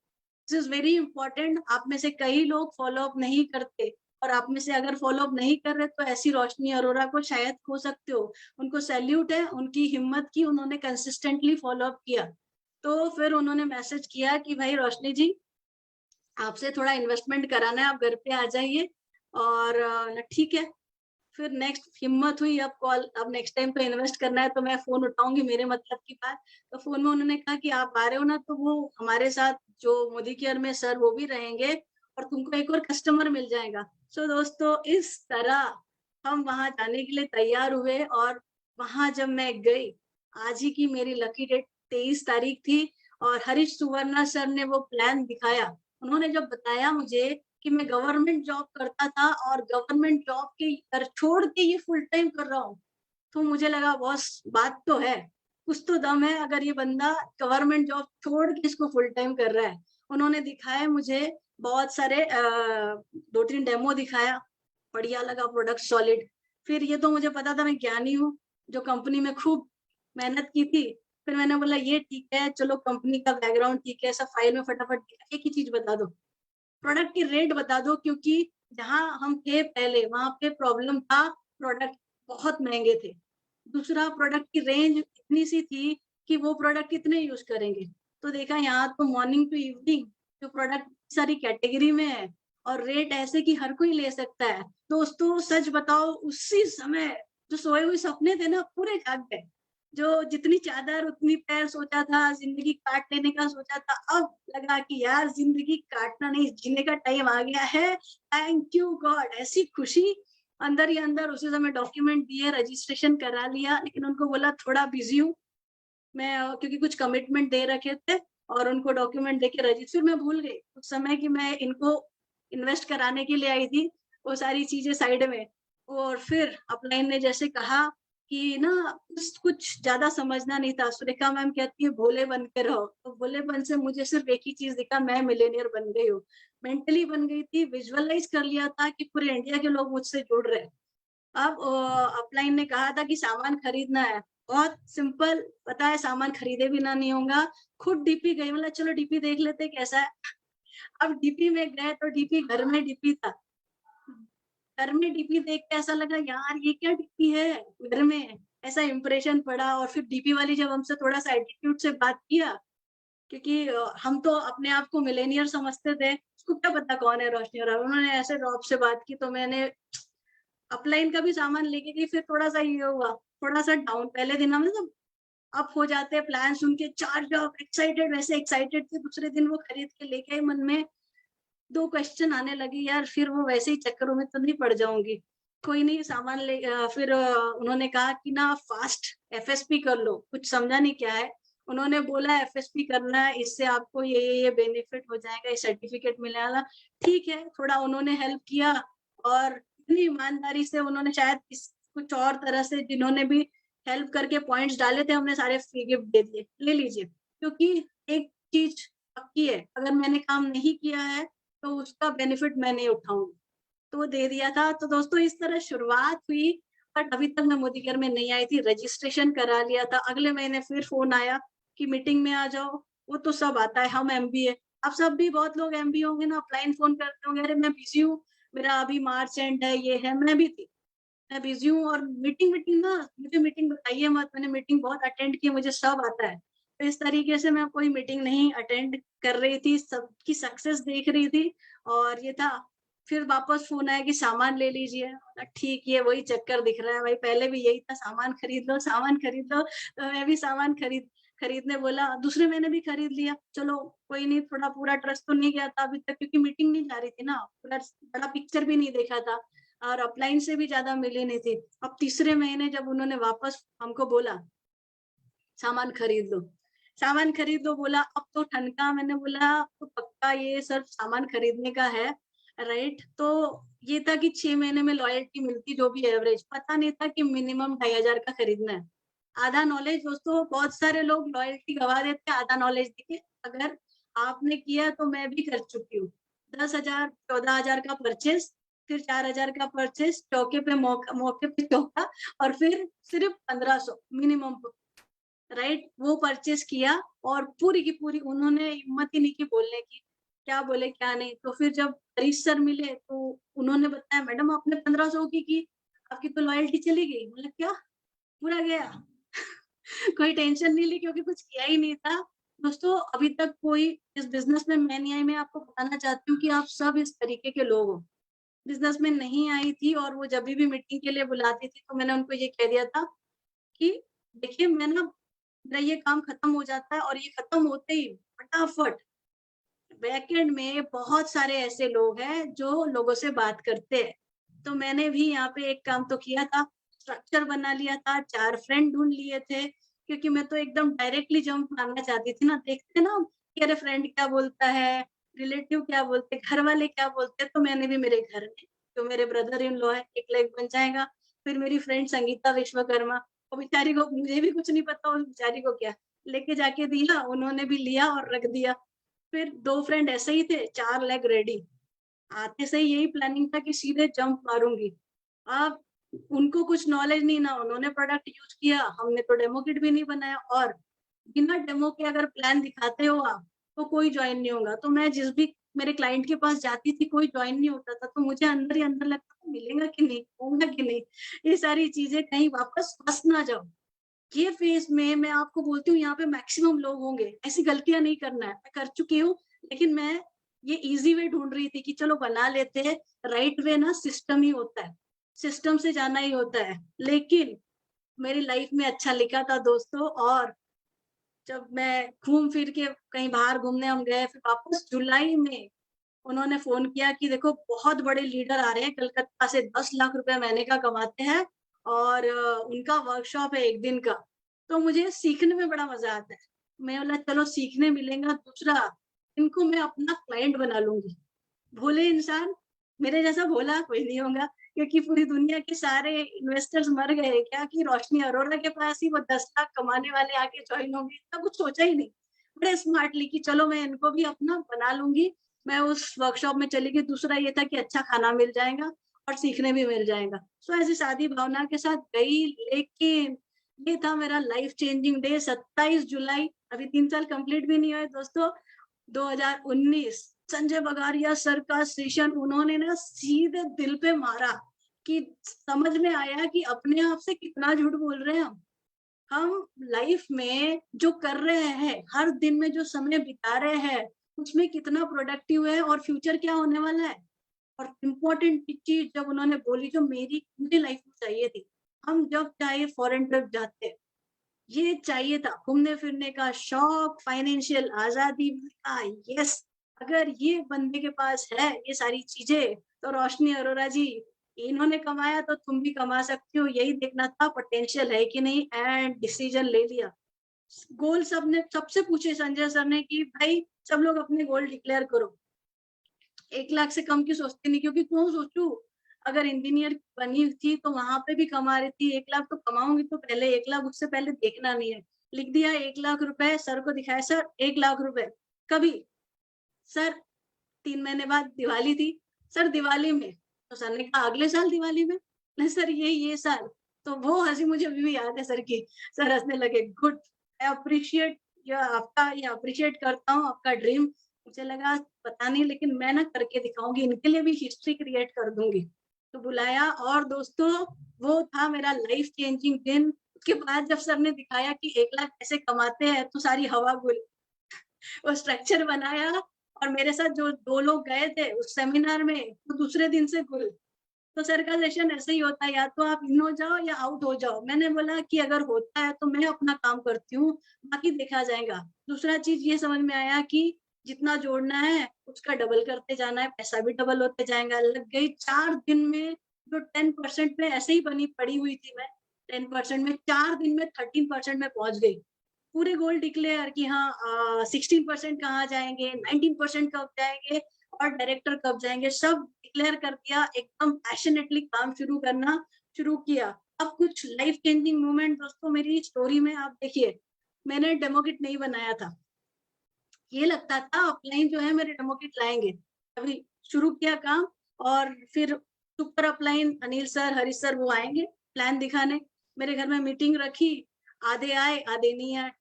this is very important, आप में से कई लोग फ़ॉलो-अप नहीं करते और आप में से अगर फ़ॉलो-अप नहीं कर रहे तो ऐसी रोशनी अरोरा को शायद खो सकते हो। उनको सैल्यूट है, उनकी हिम्मत की, उन्होंने कंसिस्टेंटली फ़ॉलो-अप किया। तो फिर उन्होंने मैसेज किया कि भाई रोशनी जी, आपसे थोड़ा इन्वेस्टमेंट कराना है, आप घर पे आ जाइए और ठीक है। फिर नेक्स्ट हिम्मत हुई, अब नेक्स्ट टाइम तो इन्वेस्ट करना है तो मैं फ़ोन उठाऊँगी, मेरे मतलब की बात। तो फ़ोन में उन्होंने कहा कि आप आ रहे हो ना, तो वो हमारे साथ जो मोदी केयर में सर वो भी रहेंगे और तुमको एक और कस्टमर मिल जाएगा। सो दोस्तों, इस तरह हम वहाँ जाने के लिए तैयार हुए और वहाँ जब मैं गई, आज ही की मेरी लकी डेट 23 तारीख थी और हरीश सुवर्णा सर ने वो प्लान दिखाया। उन्होंने जब बताया मुझे कि मैं गवर्नमेंट जॉब करता था और गवर्नमेंट जॉब के कर छोड़ के ये फुल टाइम कर रहा हूँ। तो मुझे लगा बॉस बात तो है, कुछ तो दम है अगर ये बंदा गवर्नमेंट जॉब छोड़ के इसको फुल टाइम कर रहा है। उन्होंने दिखाया मुझे बहुत सारे 2-3 डेमो दिखाया, बढ़िया लगा प्रोडक्ट सॉलिड। फिर ये तो मुझे पता था मैं ज्ञानी हूँ, जो कंपनी में खूब मेहनत की थी। फिर मैंने बोला ये ठीक है, चलो कंपनी का बैकग्राउंड ठीक है, सब फाइल में फटाफट एक ही चीज़ बता दो, प्रोडक्ट की रेट बता दो, क्योंकि जहाँ हम थे पहले वहाँ पे प्रॉब्लम था, प्रोडक्ट बहुत महँगे थे। दूसरा, प्रोडक्ट की रेंज इतनी सी थी कि वो प्रोडक्ट कितने यूज़ करेंगे। तो देखा यहाँ तो मॉर्निंग टू इवनिंग जो प्रोडक्ट सारी कैटेगरी में है और रेट ऐसे कि हर कोई ले सकता है। दोस्तों सच बताओ, उसी समय जो सोए हुए सपने थे ना पूरे जाग गए। जो जितनी चादर उतनी पैर सोचा था, ज़िंदगी काट लेने का सोचा था, अब लगा कि यार ज़िंदगी काटना नहीं, जीने का टाइम आ गया है। Thank you God! ऐसी खुशी अंदर ही अंदर। उसी समय डॉक्यूमेंट दिए, रजिस्ट्रेशन करा लिया, लेकिन उनको बोला थोड़ा बिज़ी हूँ मैं, क्योंकि कुछ कमिटमेंट दे रखे थे और उनको डॉक्यूमेंट देके फिर मैं भूल गई उस समय कि मैं इनको इन्वेस्ट कराने के लिए आई थी, वो सारी चीज़ें साइड में। और फिर अपलाइन ने जैसे कहा कि ना कुछ कुछ ज़्यादा समझना नहीं था। सुरेखा मैम कहती है भोले बन के रहो, तो भोलेपन से मुझे सिर्फ़ एक ही चीज़ दिखा, मैं मिलियनेयर बन गई हूँ। मेंटली बन गई थी, विजुअलाइज़ कर लिया था कि पूरे इंडिया के लोग मुझसे जुड़ रहे हैं। अब अपलाइन ने कहा था कि सामान खरीदना है, बहुत सिंपल, पता है सामान खरीदे बिना नहीं होगा। खुद डीपी गई, मतलब चलो डीपी देख लेते हैं कैसा है। अब डीपी में गए तो डीपी घर में डीपी था। घर में डीपी देख के ऐसा लगा यार ये क्या डीपी है घर में, ऐसा इंप्रेशन पड़ा। और फिर डीपी वाली जब हमसे थोड़ा-सा एटीट्यूड से बात किया, क्योंकि हम तो अपने आप को मिलेनियर समझते थे, उसको क्या पता कौन है रोशनी अरोड़ा। उन्होंने ऐसे रौब से बात की तो मैंने अपलाइन का भी सामान लेके गई। फिर थोड़ा-सा ये हुआ, थोड़ा-सा डाउन, पहले दिन हम सब अप हो जाते हैं प्लान सुन के, चार्ज अप, एक्साइटेड, वैसे एक्साइटेड थे। दूसरे दिन वो खरीद के लेके आई, मन में 2 क्वेश्चन आने लगे, यार फिर वो वैसे ही चक्करों में तो नहीं पड़ जाऊँगी। कोई नहीं, सामान फिर उन्होंने कहा कि ना फास्ट एफएसपी कर लो, कुछ समझा नहीं क्या है। उन्होंने बोला एफएसपी करना है, इससे आपको ये बेनिफिट हो जाएगा, ये सर्टिफिकेट मिलेगा। ठीक है, थोड़ा उन्होंने हेल्प किया और इतनी ईमानदारी से उन्होंने शायद इस कुछ और तरह से जिन्होंने भी हेल्प करके पॉइंट्स डाले थे, हमने सारे फ्री गिफ्ट दे दिए, ले लीजिए। क्योंकि एक चीज़ पक्की है, अगर मैंने काम नहीं किया है तो उसका बेनिफिट मैं नहीं उठाऊँगी। तो वो दे दिया था। तो दोस्तों इस तरह शुरुआत हुई, बट अभी तक मैं मोदी केयर में नहीं आई थी, रजिस्ट्रेशन करा लिया था। अगले महीने फिर फ़ोन आया कि मीटिंग में आ जाओ, वो तो सब आता है, हम एमबीए। अब सब भी बहुत लोग एमबीए होंगे ना, ऑफलाइन फ़ोन करते होंगे, अरे मैं बिज़ी हूँ, मेरा अभी मार्च एंड है, ये है, मैं भी थी। मैं बिज़ी हूँ और मीटिंग वीटिंग ना, मुझे मीटिंग बताइए मत, मैंने मीटिंग बहुत अटेंड की, मुझे सब आता है। तो इस तरीके से मैं कोई मीटिंग नहीं अटेंड कर रही थी, सबकी सक्सेस देख रही थी और ये था। फिर वापस फ़ोन आया कि सामान ले लीजिए, बोला ठीक, ये वही चक्कर दिख रहा है भाई, पहले भी यही था, सामान खरीद लो, तो मैं भी सामान खरीद। खरीदने बोला, दूसरे महीने भी खरीद लिया। चलो कोई नहीं, थोड़ा पूरा ट्रस्ट तो नहीं गया था अभी तक क्योंकि मीटिंग नहीं जा रही थी ना, पूरा बड़ा पिक्चर भी नहीं देखा था और अपलाइन से भी ज़्यादा मिली नहीं थी। अब तीसरे महीने जब उन्होंने वापस हमको बोला, सामान खरीद लो, सामान खरीद लो बोला, अब तो ठनका। मैंने बोला अब तो पक्का ये सिर्फ सामान खरीदने का है, राइट? तो ये था कि 6 महीने में लॉयल्टी मिलती जो भी एवरेज, पता नहीं था कि मिनिमम 2500 का खरीदना है। आधा नॉलेज दोस्तों, बहुत सारे लोग लॉयल्टी गवा देते हैं आधा नॉलेज देके। अगर आपने किया तो मैं भी कर चुकी हूँ। 10,000 14,000 का परचेज़, फिर 4,000 का परचेज़, चौके पे मौके पे चौका और फिर सिर्फ 1500 मिनिमम, राइट? वो परचेज़ किया और पूरी की पूरी उन्होंने हिम्मत ही नहीं की बोलने की, क्या बोले क्या नहीं। तो फिर जब हरीश सर मिले तो उन्होंने बताया मैडम आपने 1500 की, आपकी तो लॉयल्टी चली गई। बोला क्या? पूरा गया? कोई टेंशन नहीं ली क्योंकि कुछ किया ही नहीं था। दोस्तों अभी तक कोई इस बिज़नेस में मैं नहीं आई, मैं आपको बताना चाहती हूँ कि आप सब इस तरीके के लोग हो। बिज़नेस में नहीं आई थी और वो जभी भी मीटिंग के लिए बुलाती थी तो मैंने उनको ये कह दिया था कि देखिए मैं ना, मेरा ये काम खत्म हो जाता है और ये खत्म होते ही फटाफट बैकएंड में बहुत सारे ऐसे लोग हैं जो लोगों से बात करते हैं। तो मैंने भी यहाँ पे एक काम तो किया था, स्ट्रक्चर बना लिया था, 4 फ्रेंड ढूँढ लिए थे, क्योंकि मैं तो एकदम डायरेक्टली जंप मारना चाहती थी ना, देखते ना कि अरे फ्रेंड क्या बोलता है, रिलेटिव क्या बोलते हैं, घर वाले क्या बोलते हैं, तो मैंने भी मेरे घर में, जो मेरे ब्रदर इन लॉ है, एक लेग बन जाएगा। फिर मेरी फ्रेंड संगीता विश्वकर्मा, वो बेचारी को, मुझे भी कुछ नहीं पता उस बेचारी को क्या, लेके जाके दिया, उन्होंने भी लिया और रख दिया। फिर 2 फ्रेंड ऐसे ही थे, 4 लेग रेडी। आते से ही यही प्लानिंग था कि सीधे जंप मारूँगी। अब उनको कुछ नॉलेज नहीं, ना उन्होंने प्रोडक्ट यूज़ किया, हमने तो डेमो किट भी नहीं बनाया और बिना डेमो के अगर प्लान दिखाते हो आप, तो कोई जॉइन नहीं होगा। तो मैं जिस भी मेरे क्लाइंट के पास जाती थी, कोई जॉइन नहीं होता था, तो मुझे अंदर ही अंदर लगता था मिलेगा कि नहीं, होगा कि नहीं? ये सारी चीज़ें कहीं वापस फँस ना जाऊँ। ये फेज़ में मैं आपको बोलती हूँ यहाँ पे मैक्सिमम लोग होंगे, ऐसी गलतियाँ नहीं करना है, मैं कर चुकी हूँ, लेकिन मैं ये ईज़ी वे ढूँढ रही थी कि चलो बना लेते हैं, राइट वे ना सिस्टम ही होता है, सिस्टम से जाना ही होता है। लेकिन मेरी लाइफ़ में अच्छा लिखा था दोस्तों, और जब मैं घूम फिर के कहीं बाहर घूमने हम गए, फिर वापस जुलाई में उन्होंने फ़ोन किया कि देखो बहुत बड़े लीडर आ रहे हैं कलकत्ता से, 10 लाख रुपए महीने का कमाते हैं और उनका वर्कशॉप है 1 दिन का। तो मुझे सीखने में बड़ा मज़ा आता है। मैं बोला चलो सीखने मिलेगा, दूसरा इनको मैं अपना क्लाइंट बना लूँगी। भोले इंसान, मेरे जैसा भोला कोई नहीं होगा, क्योंकि पूरी दुनिया के सारे इन्वेस्टर्स मर गए क्या कि रोशनी अरोड़ा के पास ही वो 10 लाख कमाने वाले आके जॉइन होंगे, इतना कुछ सोचा ही नहीं। बड़े स्मार्टली कि चलो मैं इनको भी अपना बना लूँगी। मैं उस वर्कशॉप में चली गई, दूसरा ये था कि अच्छा खाना मिल जाएगा और सीखने भी मिल जाएगा। सो ऐसी शादी भावना के साथ गई, लेकिन ये था मेरा लाइफ चेंजिंग डे, 27 जुलाई, अभी 3 साल कंप्लीट भी नहीं हुए दोस्तों, 2019। संजय बगारिया सर का सेशन उन्होंने ना सीधे दिल पे मारा कि समझ में आया कि अपने आप से कितना झूठ बोल रहे हैं हम। हम लाइफ में जो कर रहे हैं, हर दिन में जो समय बिता रहे हैं, उसमें कितना प्रोडक्टिव है और फ्यूचर क्या होने वाला है। और इम्पोर्टेंट चीज़ जब उन्होंने बोली जो मुझे लाइफ में चाहिए थी, हम जब चाहे फॉरेन ट्रिप जाते हैं, ये चाहिए था, घूमने-फिरने का शौक, फाइनेंशियल आज़ादी। मैंने कहा यस, अगर ये बंदे के पास है ये सारी चीज़ें, तो रोशनी अरोड़ा जी, इन्होंने कमाया तो तुम भी कमा सकती हो। यही देखना था पोटेंशियल है कि नहीं, एंड डिसीज़न ले लिया। गोल सबने सबसे पूछे संजय सर ने कि भाई सब लोग अपने गोल डिक्लेयर करो। 1 लाख से कम की सोचती नहीं, क्योंकि क्यों सोचूँ? अगर इंजीनियर बनी थी तो वहाँ पे भी कमा रही थी, 1 लाख तो कमाऊँगी तो पहले 1 लाख, उससे पहले देखना नहीं है। लिख दिया 1 लाख रुपए, सर को दिखाया, सर 1 लाख रुपए, कभी? सर 3 महीने बाद दिवाली थी, सर दिवाली में, तो सर ने कहा अगले साल दिवाली में, नहीं सर ये साल। तो वो हँसी मुझे अभी भी याद है सर की। सर हँसने लगे, गुड, आई अप्रिशिएट, या आपका ये अप्रिशिएट करता हूँ आपका ड्रीम। मुझे लगा पता नहीं, लेकिन मैं ना करके दिखाऊँगी, इनके लिए भी हिस्ट्री क्रिएट कर दूँगी। तो बुलाया और दोस्तों वो था मेरा लाइफ चेंजिंग दिन। उसके बाद जब सर ने दिखाया कि 1 लाख कैसे कमाते हैं, तो सारी हवा गुल। वो स्ट्रक्चर बनाया और मेरे साथ जो 2 लोग गए थे उस सेमिनार में, वो दूसरे दिन से गुल। तो सर का सेशन ऐसे ही होता है, या तो आप इन हो जाओ या आउट हो जाओ। मैंने बोला कि अगर होता है तो मैं अपना काम करती हूँ, बाकी देखा जाएगा। दूसरा चीज़ ये समझ में आया कि जितना जोड़ना है उसका डबल करते जाना है, पैसा भी डबल होते जाएगा। लग गई 4 दिन में, जो 10% में ऐसे ही बनी पड़ी हुई थी मैं, 10% में 4 दिन में 13% में पहुँच गई। पूरे गोल डिक्लेयर कि हाँ 16% कहाँ जाएँगे, 19% कब जाएँगे और डायरेक्टर कब जाएँगे, सब डिक्लेयर कर दिया। एकदम पैशनेटली काम शुरू करना शुरू किया। अब कुछ लाइफ चेंजिंग मोमेंट दोस्तों मेरी स्टोरी में आप देखिए, मैंने डेमो किट नहीं बनाया था। ये लगता था अपलाइन जो है मेरे डेमो किट लाएँगे। अभी शुरू किया काम और फिर super upline Anil sir, Harish sir वो आएँगे प्लान दिखाने। मेरे घर में मीटिंग रखी, आधे आए, आधे नहीं आए।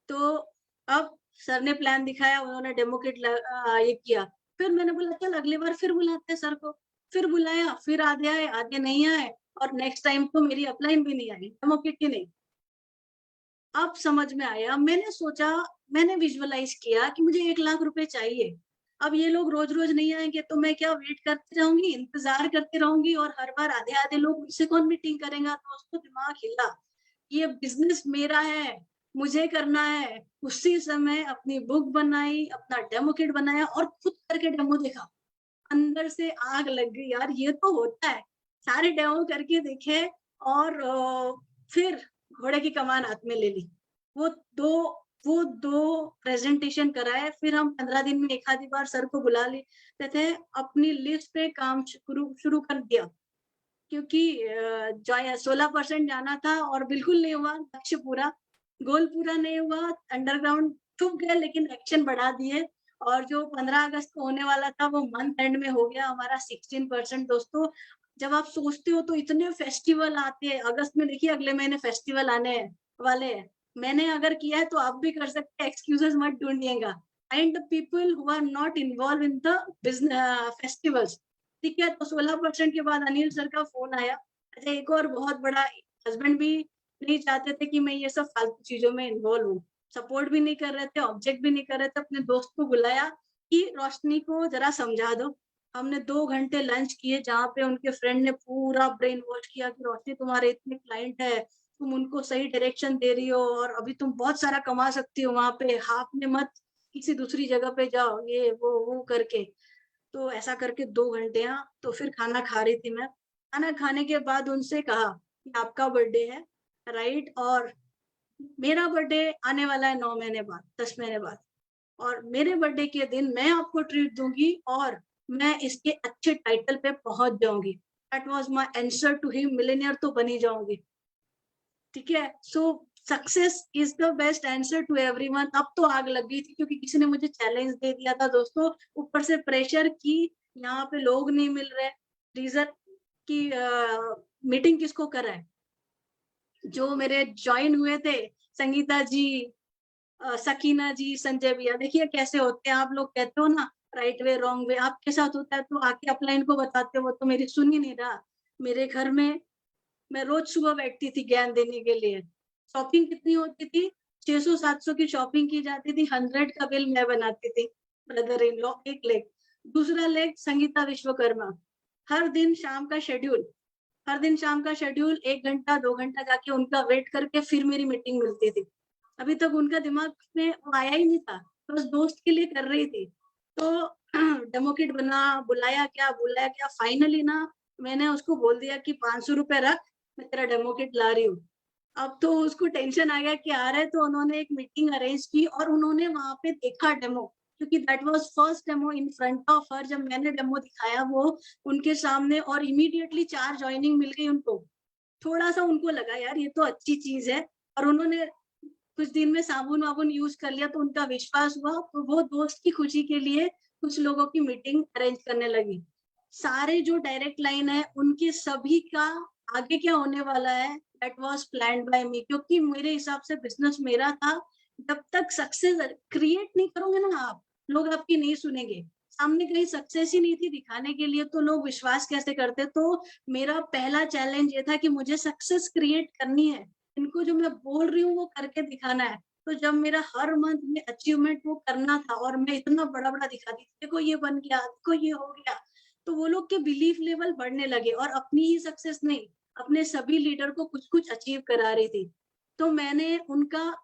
तो अब सर ने प्लान दिखाया, उन्होंने डेमो किट ये किया। फिर मैंने बोला चल अगली बार फिर बुलाते हैं सर को। फिर बुलाया, फिर आधे आए, आधे नहीं आए और नेक्स्ट टाइम तो मेरी अपलाइन भी नहीं आई, डेमो किट ही नहीं। अब समझ में आया, मैंने सोचा, मैंने विजुअलाइज़ किया कि मुझे 1 लाख रुपए चाहिए। अब ये लोग रोज़-रोज़ नहीं आएँगे तो मैं क्या वेट करती रहूँगी, इंतज़ार करती रहूँगी और हर बार आधे-आधे लोग मुझसे कौन मीटिंग करेगा? तो उसको दिमाग हिला, ये बिज़नेस मेरा है, मुझे करना है। उसी समय अपनी बुक बनाई, अपना डेमो किट बनाया और खुद करके डेमो देखा। अंदर से आग लग गई, यार ये तो होता है। सारे डेमो करके देखे और फिर घोड़े की कमान हाथ में ले ली। वो 2 वो 2 प्रेज़ेंटेशन कराए, फिर हम 15 दिन में एक आधी बार सर को बुला लेते थे, अपनी लिस्ट पे काम शुरू शुरू कर दिया। क्योंकि जो 16% जाना था और बिल्कुल नहीं हुआ लक्ष्य पूरा, गोल पूरा नहीं हुआ, अंडरग्राउंड छुप गए लेकिन एक्शन बढ़ा दिए और जो 15 अगस्त को होने वाला था वो मंथ एंड में हो गया हमारा 16% दोस्तों। जब आप सोचते हो तो इतने फेस्टिवल आते हैं, अगस्त में देखिए अगले महीने फेस्टिवल आने हैं वाले हैं। मैंने अगर किया है तो आप भी कर सकते हैं, एक्सक्यूज़ेज़ मत ढूँढिएगा। Find the people who are not involve in the festivals. ठीक है, तो 16% के बाद अनिल सर का फ़ोन आया। अच्छा एक और बहुत बड़ा, हस्बैंड भी नहीं चाहते थे कि मैं ये सब फालतू चीज़ों में इन्वॉल्व हूँ। सपोर्ट भी नहीं कर रहे थे, ऑब्जेक्ट भी नहीं कर रहे थे। अपने दोस्त को बुलाया कि रोशनी को ज़रा समझा दो। हमने 2 घंटे लंच किए जहाँ पे उनके फ्रेंड ने पूरा ब्रेन वॉश किया कि रोशनी तुम्हारे इतने क्लाइंट है, तुम उनको सही डायरेक्शन दे रही हो और अभी तुम बहुत सारा कमा सकती हो वहाँ पे, हाथ में मत किसी दूसरी जगह पे जाओ, ये वो करके। तो ऐसा करके 2 घंटे तो फिर खाना खा रही थी मैं। खाना खाने के बाद उनसे कहा कि आपका बर्थडे है, राइट? और मेरा बर्थडे आने वाला है 9 महीने बाद, 10 महीने बाद और मेरे बर्थडे के दिन मैं आपको ट्रीट दूँगी और मैं इसके अच्छे टाइटल पे पहुँच जाऊँगी। That was my answer to him, millionaire तो बन ही जाऊँगी। ठीक है? So success is the best answer to everyone. अब तो आग लग गई थी क्योंकि किसी ने मुझे चैलेंज दे दिया था दोस्तों, ऊपर से प्रेशर कि यहाँ पे लोग नहीं मिल रहे। रीज़न कि मीटिंग किसको कराएँ? जो मेरे जॉइन हुए थे, संगीता जी, सकीना जी, संजय भैया, देखिए कैसे होते हैं, आप लोग कहते हो ना राइट वे, रॉन्ग वे, आपके साथ होता है तो आके अपलाइन को बताते हो, वो तो मेरी सुन ही नहीं रहा। मेरे घर में मैं रोज़ सुबह बैठती थी ज्ञान देने के लिए। शॉपिंग कितनी होती थी? 600-700 की शॉपिंग की जाती थी, 100 का बिल मैं बनाती थी। ब्रदर इन लॉ एक लेग, दूसरा लेग संगीता विश्वकर्मा। हर दिन शाम का शेड्यूल, हर दिन शाम का शेड्यूल 1 घंटा, 2 घंटा जाके उनका वेट करके फिर मेरी मीटिंग मिलती थी। अभी तक उनका दिमाग में वो आया ही नहीं था, बस दोस्त के लिए कर रही थी। तो डेमो किट बना, बुलाया क्या, फाइनली ना मैंने उसको बोल दिया कि ₹500 रख, मैं तेरा डेमो किट ला रही हूँ। अब तो उसको टेंशन आ गया कि आ रहा है, तो उन्होंने एक मीटिंग अरेंज की और उन्होंने वहाँ पे देखा डेमो, क्योंकि that was first demo in front of her. जब मैंने डेमो दिखाया वो उनके सामने और इमीडिएटली 4 जॉइनिंग मिल गई उनको। थोड़ा-सा उनको लगा यार ये तो अच्छी चीज़ है और उन्होंने कुछ दिन में साबुन-वाबुन यूज़ कर लिया तो उनका विश्वास हुआ, तो वो दोस्त की खुशी के लिए कुछ लोगों की मीटिंग अरेंज करने लगी। सारे जो डायरेक्ट लाइन है उनके सभी का आगे क्या होने वाला है दैट वाज़ प्लान्ड बाय मी, क्योंकि मेरे हिसाब से बिज़नेस मेरा था। जब तक सक्सेस क्रिएट नहीं करोगे ना आप, लोग आपकी नहीं सुनेंगे। सामने कहीं सक्सेस ही नहीं थी दिखाने के लिए तो लोग विश्वास कैसे करते? तो मेरा पहला चैलेंज ये था कि मुझे सक्सेस क्रिएट करनी है। इनको जो मैं बोल रही हूँ वो करके दिखाना है। तो जब मेरा हर मंथ में अचीवमेंट वो करना था और मैं इतना बड़ा-बड़ा दिखाती थी, देखो ये बन गया, देखो ये हो गया। तो वो लोग के बिलीफ लेवल बढ़ने लगे और अपनी ही सक्सेस नहीं, अपने सभी लीडर को कुछ-कुछ अचीव करा रही थी। तो मैंने उनका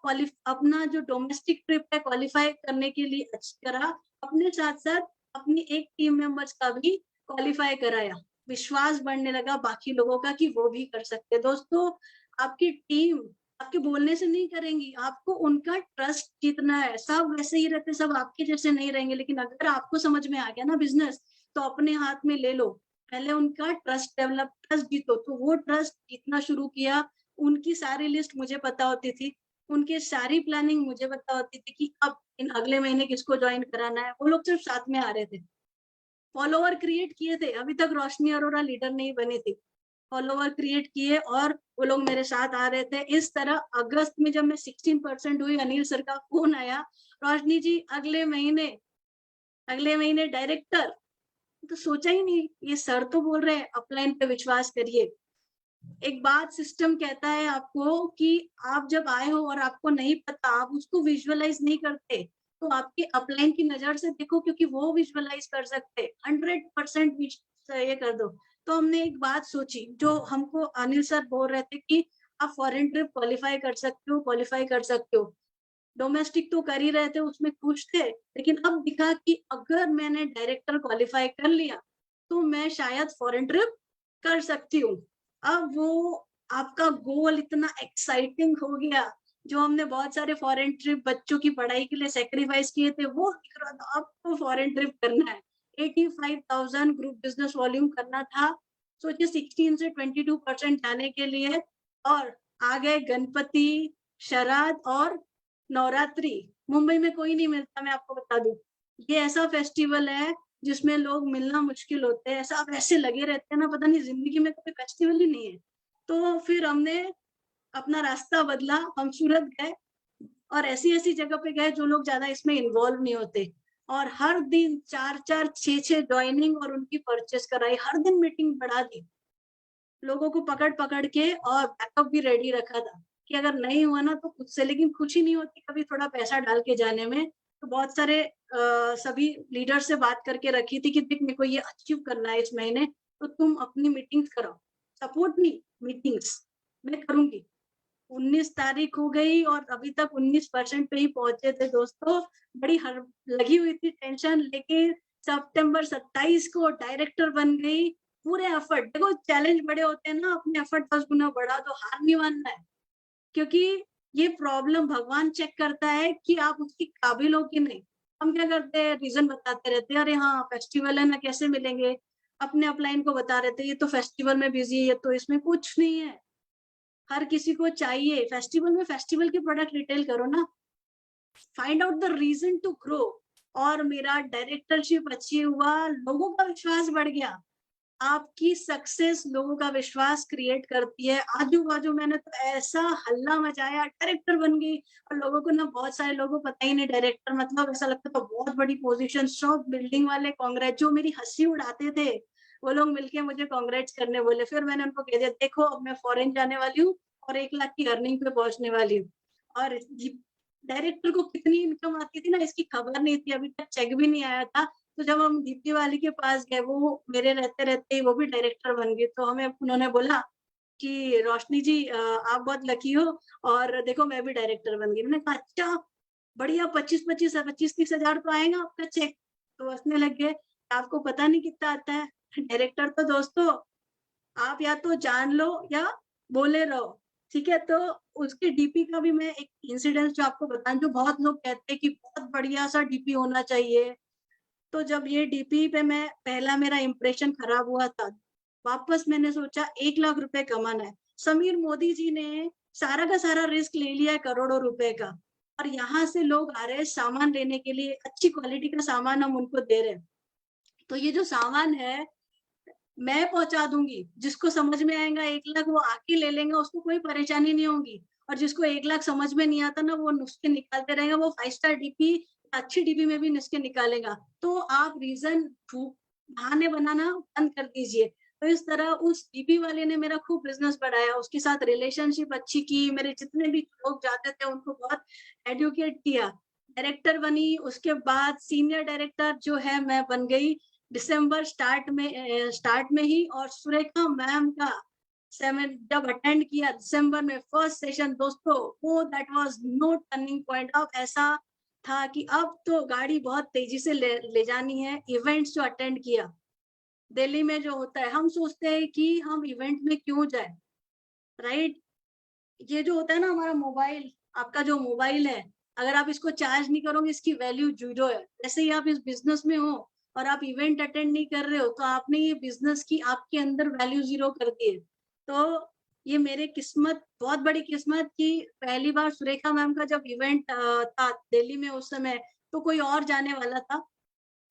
अपना जो डोमेस्टिक ट्रिप है क्वालीफाई करने के लिए करा, अपने साथ-साथ अपनी एक टीम मेंबर्स का भी क्वालीफाई कराया। विश्वास बढ़ने लगा बाकी लोगों का कि वो भी कर सकते हैं। दोस्तों, आपकी टीम आपके बोलने से नहीं करेंगी, आपको उनका ट्रस्ट जीतना है। सब वैसे ही रहते, सब आपके जैसे नहीं रहेंगे, लेकिन अगर आपको समझ में आ गया ना बिज़नेस, तो अपने हाथ में ले लो। पहले उनका ट्रस्ट जीतो, तो वो ट्रस्ट जीतना शुरू किया। उनकी सारी लिस्ट मुझे पता होती थी, उनकी सारी प्लानिंग मुझे पता होती थी कि अब इन अगले महीने किसको जॉइन कराना है। वो लोग सिर्फ साथ में आ रहे थे। फॉलोवर क्रिएट किए थे, अभी तक रोशनी अरोड़ा लीडर नहीं बनी थी। फॉलोवर क्रिएट किए और वो लोग मेरे साथ आ रहे थे। इस तरह अगस्त में जब मैं 16% हुई, अनिल सर का फ़ोन आया, "रोशनी जी अगले महीने डायरेक्टर।" तो सोचा ही नहीं, ये सर तो बोल रहे हैं अपलाइन पे विश्वास करिए। एक बात सिस्टम कहता है आपको कि आप जब आए हो और आपको नहीं पता, आप उसको विजुअलाइज़ नहीं करते, तो आपके अपलाइन की नज़र से देखो, क्योंकि वो विजुअलाइज़ कर सकते हैं। 100% ये कर दो। तो हमने एक बात सोची, जो हमको अनिल सर बोल रहे थे कि आप फॉरेन ट्रिप क्वालीफाई कर सकते हो। डोमेस्टिक तो कर ही रहे थे, उसमें खुश थे, लेकिन अब दिखा कि अगर मैंने डायरेक्टर क्वालीफाई कर लिया, तो मैं शायद फॉरेन ट्रिप कर सकती हूँ। अब वो आपका गोल इतना एक्साइटिंग हो गया, जो हमने बहुत सारे फॉरेन ट्रिप बच्चों की पढ़ाई के लिए सैक्रिफाइस किए थे, वो दिख रहा था, अब तो फॉरेन ट्रिप करना है। 85,000 ग्रुप बिज़नेस वॉल्यूम करना था। सोचिए 16 से 22% जाने के लिए, और आ गए गणपति, श्राद्ध और नवरात्रि। मुंबई में कोई नहीं मिलता, मैं आपको बता दूँ। ये ऐसा फेस्टिवल है जिसमें लोग मिलना मुश्किल होते हैं, सब ऐसे लगे रहते हैं ना, पता नहीं ज़िंदगी में कोई फेस्टिवल ही नहीं है। तो फिर हमने अपना रास्ता बदला, हम सूरत गए और ऐसी-ऐसी जगह पे गए जो लोग ज़्यादा इसमें इन्वॉल्व नहीं होते, और हर दिन 4-4, 6-6 जॉइनिंग और उनकी परचेज़ कराई, हर दिन मीटिंग बढ़ा दी। लोगों को पकड़-पकड़ के और बैकअप भी रेडी रखा था कि अगर नहीं हुआ ना तो खुद से, लेकिन खुशी नहीं होती कभी थोड़ा पैसा डाल के जाने में। तो बहुत सारे सभी लीडर से बात करके रखी थी कि देख, मेरे को ये अचीव करना है इस महीने, तो तुम अपनी मीटिंग्स कराओ। सपोर्ट नहीं, मीटिंग्स मैं करूँगी। 19 तारीख हो गई और अभी तक 19% पे ही पहुँचे थे दोस्तों। बड़ी हर लगी हुई थी टेंशन, लेकिन सितंबर 27 को डायरेक्टर बन गई। पूरे एफर्ट, देखो चैलेंज बड़े होते हैं ना, अपने एफर्ट 10 गुना बढ़ा दो, हार नहीं मानना है। क्योंकि ये प्रॉब्लम भगवान चेक करता है कि आप उसके काबिल हो कि नहीं। हम क्या करते हैं, रीज़न बताते रहते हैं, अरे हाँ, फेस्टिवल है ना, कैसे मिलेंगे? अपने अपलाइन को बता रहे थे, ये तो फेस्टिवल में बिज़ी है, ये तो इसमें कुछ नहीं है। हर किसी को चाहिए, फेस्टिवल में फेस्टिवल के प्रोडक्ट रिटेल करो ना, find out the reason to grow. और मेरा डायरेक्टरशिप अचीव हुआ, लोगों का विश्वास बढ़ गया। आपकी सक्सेस लोगों का विश्वास क्रिएट करती है। आजू-बाजू मैंने तो ऐसा हल्ला मचाया, डायरेक्टर बन गई, और लोगों को ना, बहुत सारे लोगों को पता ही नहीं डायरेक्टर मतलब, ऐसा लगता था बहुत बड़ी पोज़ीशन। सब बिल्डिंग वाले कांग्रेस, जो मेरी हँसी उड़ाते थे, वो लोग मिलके मुझे कांग्रेट्स करने बोले। फिर मैंने उनको कह दिया, देखो अब मैं फॉरेन जाने वाली हूँ और 1 लाख की अर्निंग पे पहुँचने वाली हूँ। और जी, डायरेक्टर को कितनी इनकम आती थी ना, इसकी खबर नहीं थी, अभी तक चेक भी नहीं आया था। तो जब हम दीप्ति वाली के पास गए, वो मेरे रहते-रहते ही वो भी डायरेक्टर बन गई। तो हमें उन्होंने बोला कि रोशनी जी, आप बहुत लकी हो, और देखो मैं भी डायरेक्टर बन गई। मैंने कहा अच्छा, बढ़िया, 25-30 हज़ार तो आएगा आपका चेक। तो हँसने लग गए, आपको पता नहीं कितना आता है। डायरेक्टर तो दोस्तों, आप या तो जान लो या बोले रहो, ठीक है? तो उसके डीपी का भी मैं एक इंसिडेंस जो आपको बताऊँ, जो बहुत लोग कहते हैं कि बहुत बढ़िया-सा डीपी होना चाहिए। तो जब ये डीपी पे मैं पहला मेरा इंप्रेशन खराब हुआ था, वापस मैंने सोचा 1 लाख रुपए कमाना है। समीर मोदी जी ने सारा का सारा रिस्क ले लिया है करोड़ों रुपए का, और यहाँ से लोग आ रहे हैं सामान लेने के लिए, अच्छी क्वालिटी का सामान हम उनको दे रहे हैं। तो ये जो सामान है, मैं पहुँचा दूँगी, जिसको समझ में आएगा 1 लाख वो आके ले लेंगे, उसको कोई परेशानी नहीं होगी। और जिसको 1 लाख समझ में नहीं आता ना, वो नुस्खे निकालते रहेगा, वो 5 स्टार डीपी, अच्छी डीपी में भी नुस्खे निकालेगा। तो आप रीज़न बहाने बनाना बंद कर दीजिए। तो इस तरह उस डीपी वाले ने मेरा खूब बिज़नेस बढ़ाया, उसके साथ रिलेशनशिप अच्छी की, मेरे जितने भी लोग जाते थे उनको बहुत एडुकेट किया। डायरेक्टर बनी, उसके बाद सीनियर डायरेक्टर जो है मैं बन गई। दिसंबर स्टार्ट में ही, और सुरेखा मैम का सेवन जब अटेंड किया दिसंबर में फर्स्ट सेशन दोस्तों, वो that was no turning point. अब ऐसा था कि अब तो गाड़ी बहुत तेजी से ले जानी है। इवेंट्स जो अटेंड किया दिल्ली में जो होता है, हम सोचते हैं कि हम इवेंट में क्यों जाए, राइट? ये जो होता है ना हमारा मोबाइल, आपका जो मोबाइल है, अगर आप इसको चार्ज नहीं करोगे इसकी वैल्यू जीरो है। जैसे ही आप इस बिजनेस में हो और आप इवेंट अटेंड नहीं कर रहे हो, तो आपने ये बिजनेस की आपके अंदर वैल्यू जीरो कर दी है। तो ये मेरे किस्मत, बहुत बड़ी किस्मत कि पहली बार सुरेखा मैम का जब इवेंट था दिल्ली में उस समय, तो कोई और जाने वाला था,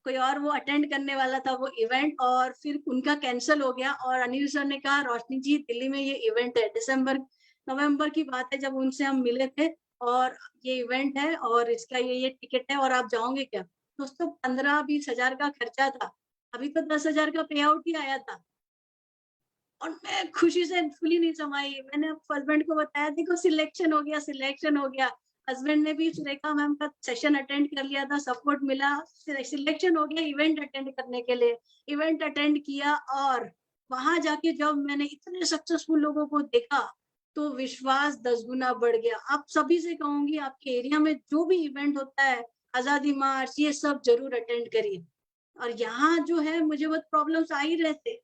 कोई और वो अटेंड करने वाला था वो इवेंट, और फिर उनका कैंसिल हो गया। और अनिल सर ने कहा रोशनी जी दिल्ली में ये इवेंट है, नवंबर की बात है जब उनसे हम मिले थे, और ये इवेंट है और इसका ये टिकट है और आप जाओगे क्या? दोस्तों 15-20 हजार का खर्चा था, अभी तो 10,000 का पे आउट ही आया था। और मैं खुशी से फुली नहीं समाई। मैंने हस्बैंड को बताया देखो सिलेक्शन हो गया, सिलेक्शन हो गया। हस्बैंड ने भी सुरेखा मैम का सेशन अटेंड कर लिया था, सपोर्ट मिला, सिलेक्शन हो गया इवेंट अटेंड करने के लिए। इवेंट अटेंड किया और वहां जाके जब मैंने इतने सक्सेसफुल लोगों को देखा, तो विश्वास 10 गुना बढ़ गया। आप सभी से कहूंगी आपके एरिया में जो भी इवेंट होता है, आजादी मार्च, ये सब जरूर अटेंड करिए। और यहाँ जो है मुझे बहुत प्रॉब्लम्स आ ही रहते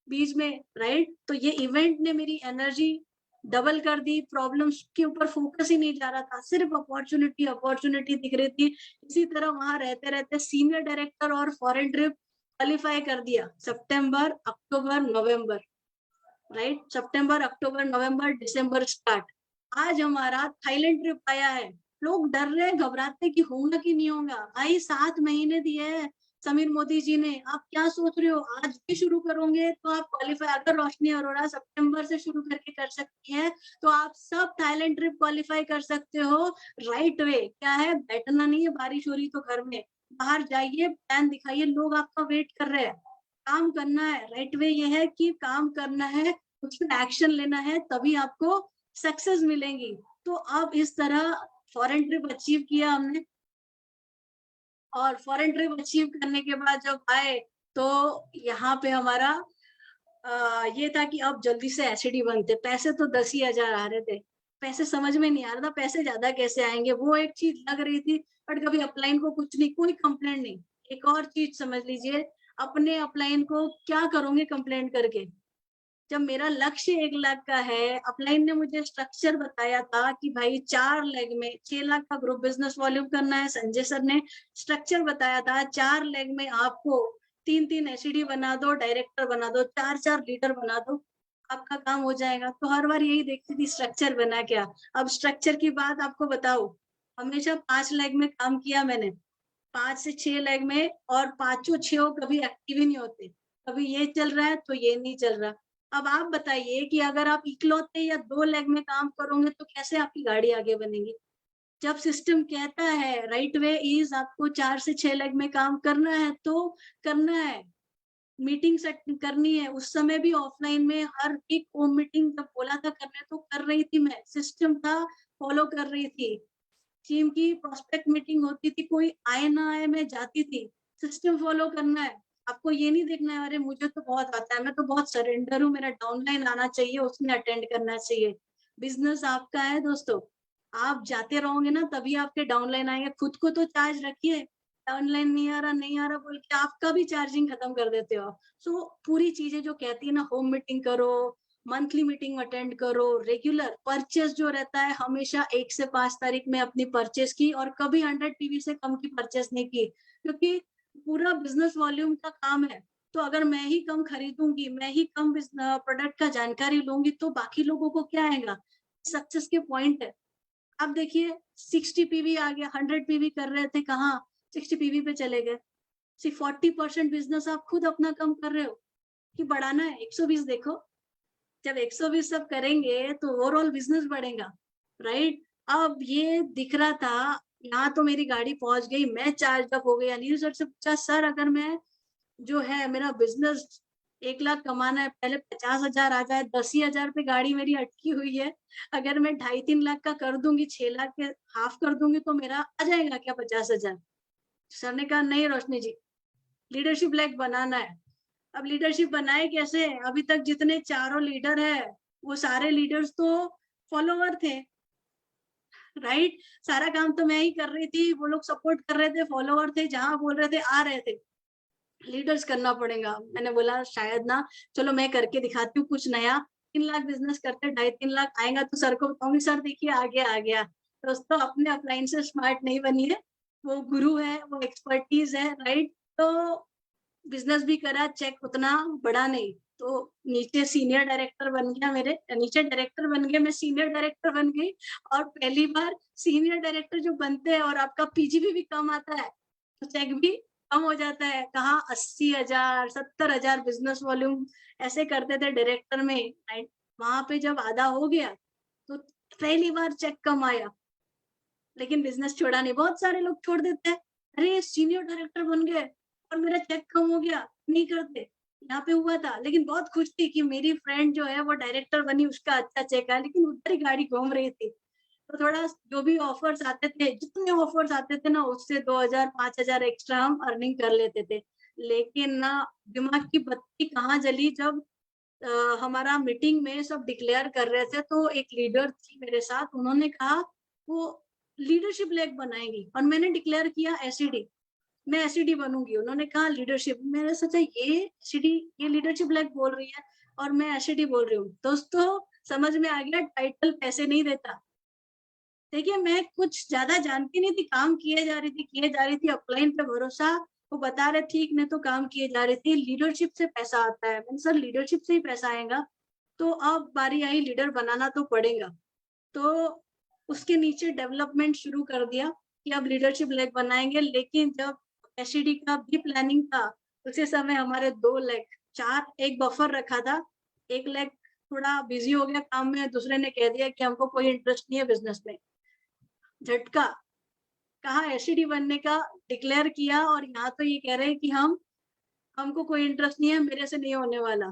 बीच में, राइट? तो ये इवेंट ने मेरी एनर्जी डबल कर दी, प्रॉब्लम्स के ऊपर फोकस ही नहीं जा रहा था, सिर्फ अपॉर्चुनिटी अपॉर्चुनिटी दिख रही थी। इसी तरह वहां रहते रहते सीनियर डायरेक्टर और फॉरेन ट्रिप क्वालिफाई कर दिया, सितंबर अक्टूबर नवंबर, राइट? सितंबर अक्टूबर नवंबर दिसंबर स्टार्ट। आज हमारा थाईलैंड ट्रिप आया है। लोग डर रहे हैं, घबराते कि होगा कि नहीं होगा। भाई 7 महीने दिए हैं समीर मोदी जी ने, आप क्या सोच रहे हो? आज भी शुरू करोगे तो आप क्वालिफाई, अगर रोशनी अरोड़ा सितंबर से शुरू करके कर सकती है, तो आप सब थाईलैंड ट्रिप क्वालिफाई कर सकते हो। राइट वे क्या है? बैठना नहीं है, बारिश हो रही तो घर में, बाहर जाइए, प्लान दिखाइए, लोग आपका वेट कर रहे हैं। काम करना है। राइट वे ये है कि काम करना है, उस पर एक्शन लेना है, तभी आपको सक्सेस मिलेंगी। तो अब इस तरह फॉरेन ट्रिप अचीव किया हमने, और फॉरेन ट्रिप अचीव करने के बाद जब आए, तो यहाँ पे हमारा ये था कि अब जल्दी से एसडी बनते। पैसे तो 10 ही हजार आ रहे थे, पैसे समझ में नहीं आ रहा था पैसे ज्यादा कैसे आएंगे, वो एक चीज लग रही थी। बट कभी अपलाइन को कुछ नहीं, कोई कंप्लेंट नहीं। एक और चीज समझ लीजिए, अपने अपलाइन को क्या करोगे कंप्लेंट करके, जब मेरा लक्ष्य 1 लाख का है। अपलाइन ने मुझे स्ट्रक्चर बताया था कि भाई 4 लेग में 6 लाख का ग्रुप बिजनेस वॉल्यूम करना है। संजय सर ने स्ट्रक्चर बताया था, 4 लेग में आपको 3-3 एसईडी बना दो, डायरेक्टर बना दो, 4-4 लीडर बना दो, आपका काम हो जाएगा। तो हर बार यही देखती थी स्ट्रक्चर बना क्या। अब स्ट्रक्चर की बात आपको बताओ, हमेशा 5 लेग में काम किया मैंने, 5 से 6 लेग में, और पांचों छो कभी एक्टिव ही नहीं होते। कभी ये चल रहा है तो ये नहीं चल रहा। अब आप बताइए कि अगर आप इकलौते या 2 लेग में काम करोगे तो कैसे आपकी गाड़ी आगे बनेगी? जब सिस्टम कहता है राइट वे इज आपको 4 से 6 लेग में काम करना है तो करना है। मीटिंग सेट करनी है, उस समय भी ऑफलाइन में हर एक होम मीटिंग जब बोला था करने तो कर रही थी, मैं सिस्टम था फॉलो कर रही थी। टीम की प्रोस्पेक्ट मीटिंग होती थी, कोई आए ना आए मैं जाती थी। सिस्टम फॉलो करना है, आपको ये नहीं देखना है अरे मुझे तो बहुत आता है, मैं तो बहुत सरेंडर हूँ, मेरा डाउनलाइन आना चाहिए, उसमें अटेंड करना चाहिए। बिजनेस आपका है दोस्तों, आप जाते रहोगे ना तभी आपके डाउनलाइन आएंगे। खुद को तो चार्ज रखिए, डाउनलाइन नहीं आ रहा बोल के आपका भी चार्जिंग खत्म कर देते हो। सो पूरी चीजें जो कहती है ना, होम मीटिंग करो, मंथली मीटिंग अटेंड करो, रेगुलर परचेस जो रहता है हमेशा 1 से 5 तारीख में अपनी परचेस की, और कभी 100 PV से कम की परचेस नहीं की, क्योंकि पूरा बिजनेस वॉल्यूम का काम है। तो अगर मैं ही कम खरीदूंगी, मैं ही कम प्रोडक्ट का जानकारी लूंगी, तो बाकी लोगों को क्या आएगा? सक्सेस के पॉइंट है। आप देखिए 60 PV आ गया, 100 PV कर रहे थे, कहाँ 60 PV पे चले गए। सिर्फ 40% बिजनेस आप खुद अपना कम कर रहे हो, कि बढ़ाना है 120 देखो। जब 120 सब करेंगे तो ओवरऑल बिजनेस बढ़ेगा, राइट? अब ये दिख रहा था, यहाँ तो मेरी गाड़ी पहुंच गई, मैं चार्ज अप हो गई। अनिल सर से पूछा सर अगर मैं जो है मेरा बिजनेस 1 लाख कमाना है, पहले 50,000 आ जाए, 10 ही हजार पे गाड़ी मेरी अटकी हुई है, अगर मैं 2.5-3 लाख का कर दूंगी, 6 लाख के हाफ कर दूंगी, तो मेरा आ जाएगा क्या 50,000? सर ने कहा नहीं रोशनी जी, लीडरशिप लाइक बनाना है। अब लीडरशिप बनाए कैसे? अभी तक जितने चारों लीडर है, वो सारे लीडर्स तो फॉलोवर थे, राइट? सारा काम तो मैं ही कर रही थी, वो लोग सपोर्ट कर रहे थे, फॉलोवर थे, जहाँ बोल रहे थे आ रहे थे। लीडर्स करना पड़ेगा। मैंने बोला शायद ना, चलो मैं करके दिखाती हूँ कुछ नया। 3 लाख बिजनेस करते, 2.5-3 लाख आएगा तो सर को बताऊंगी, सर देखिए आ गया। दोस्तों अपने अपलाइन से स्मार्ट नहीं बनिए, वो गुरु है, वो एक्सपर्टीज है, राइट? तो बिजनेस भी करा, चेक उतना बड़ा नहीं, तो नीचे सीनियर डायरेक्टर बन गया, मेरे नीचे डायरेक्टर बन गए, मैं सीनियर डायरेक्टर बन गई। और पहली बार सीनियर डायरेक्टर जो बनते हैं और आपका पीजीबी भी कम आता है, तो चेक भी कम हो जाता है। कहाँ 80,000 70,000 बिजनेस वॉल्यूम ऐसे करते थे डायरेक्टर में, राइट? वहां पे जब आधा हो गया तो पहली बार चेक कम आया, लेकिन बिजनेस छोड़ा नहीं। बहुत सारे लोग छोड़ देते हैं, अरे सीनियर डायरेक्टर बन गए और मेरा चेक कम हो गया, नहीं करते। यहाँ पे हुआ था, लेकिन बहुत खुश थी कि मेरी फ्रेंड जो है वो डायरेक्टर बनी, उसका अच्छा चेक आया, लेकिन उधर ही गाड़ी घूम रही थी। तो थोड़ा जो भी ऑफर्स आते थे, जितने ऑफर्स आते थे ना, उससे 2,000 5,000 एक्स्ट्रा हम अर्निंग कर लेते थे। लेकिन ना, दिमाग की बत्ती कहाँ जली जब हमारा मीटिंग में सब डिक्लेयर कर रहे थे, तो एक लीडर थी मेरे साथ, उन्होंने कहा वो लीडरशिप लेग बनाएंगी, और मैंने डिक्लेयर किया एसईडी, मैं एसईडी बनूंगी। उन्होंने कहा लीडरशिप, मैंने सोचा ये एसईडी, ये लीडरशिप लेग बोल रही है और मैं एसईडी बोल रही हूँ। दोस्तों समझ में आ गया, टाइटल पैसे नहीं देता। देखिए मैं कुछ ज्यादा जानती नहीं थी, काम किए जा रही थी, अपलाइन पे भरोसा, वो बता रहे ठीक, नहीं तो काम किए जा रही थी। लीडरशिप से पैसा आता है, मैंने सर लीडरशिप से ही पैसा आएगा, तो अब बारी आई, लीडर बनाना तो पड़ेगा। तो उसके नीचे डेवलपमेंट शुरू कर दिया कि अब लीडरशिप लेग बनाएंगे। लेकिन जब एसईडी का भी प्लानिंग था, उसी समय हमारे 2 लेग, चार, एक बफर रखा था, एक लेग थोड़ा बिजी हो गया काम में, दूसरे ने कह दिया कि हमको कोई इंटरेस्ट नहीं है बिजनेस में। झटका, कहा एसईडी बनने का, डिक्लेयर किया, और यहाँ तो ये कह रहे हैं कि हमको कोई इंटरेस्ट नहीं है, मेरे से नहीं होने वाला।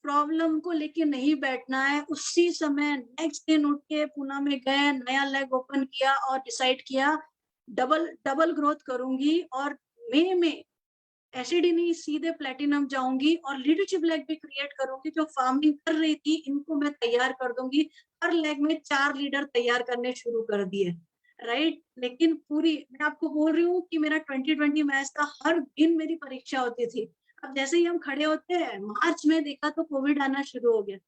प्रॉब्लम को लेके नहीं बैठना है, उसी समय नेक्स्ट दिन उठ के पुणे में गए, नया लेग ओपन किया और डिसाइड किया डबल डबल ग्रोथ करूंगी, और मई में एसईडी नहीं, सीधे प्लेटिनम जाऊंगी, और लीडरशिप लेग भी क्रिएट करूंगी। जो फार्मिंग कर रही थी इनको मैं तैयार कर दूंगी। हर लेग में 4 लीडर तैयार करने शुरू कर दिए, राइट? लेकिन पूरी, मैं आपको बोल रही हूँ कि मेरा 2020 मैच था, हर दिन मेरी परीक्षा होती थी। अब जैसे ही हम खड़े होते हैं, मार्च में देखा तो कोविड आना शुरू हो गया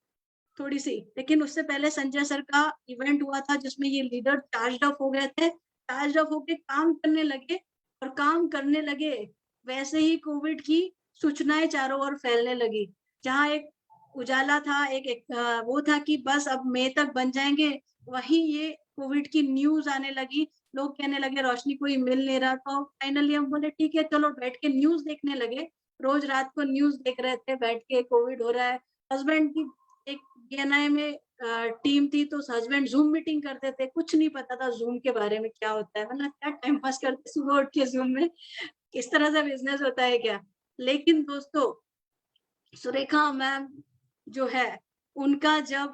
थोड़ी सी, लेकिन उससे पहले संजय सर का इवेंट हुआ था जिसमें ये लीडर चार्ज अप हो गए थे, चार्ज अप होके काम करने लगे, और काम करने लगे वैसे ही कोविड की सूचनाएं चारों ओर फैलने लगी। जहाँ एक उजाला था, वो था कि बस अब मई तक बन जाएंगे, वहीं ये कोविड की न्यूज आने लगी। लोग कहने लगे रोशनी कोई मिल नहीं रहा, तो फाइनली हम बोले ठीक है चलो बैठ के न्यूज देखने लगे। रोज रात को न्यूज देख रहे थे बैठ के, कोविड हो रहा है। हस्बैंड की एक बीएनआई में टीम थी, तो हस्बैंड जूम मीटिंग करते थे, कुछ नहीं पता था जूम के बारे में क्या होता है, मतलब क्या टाइम पास करते सुबह उठ के जूम में, किस तरह से बिजनेस होता है क्या। लेकिन दोस्तों सुरेखा मैम जो है, उनका जब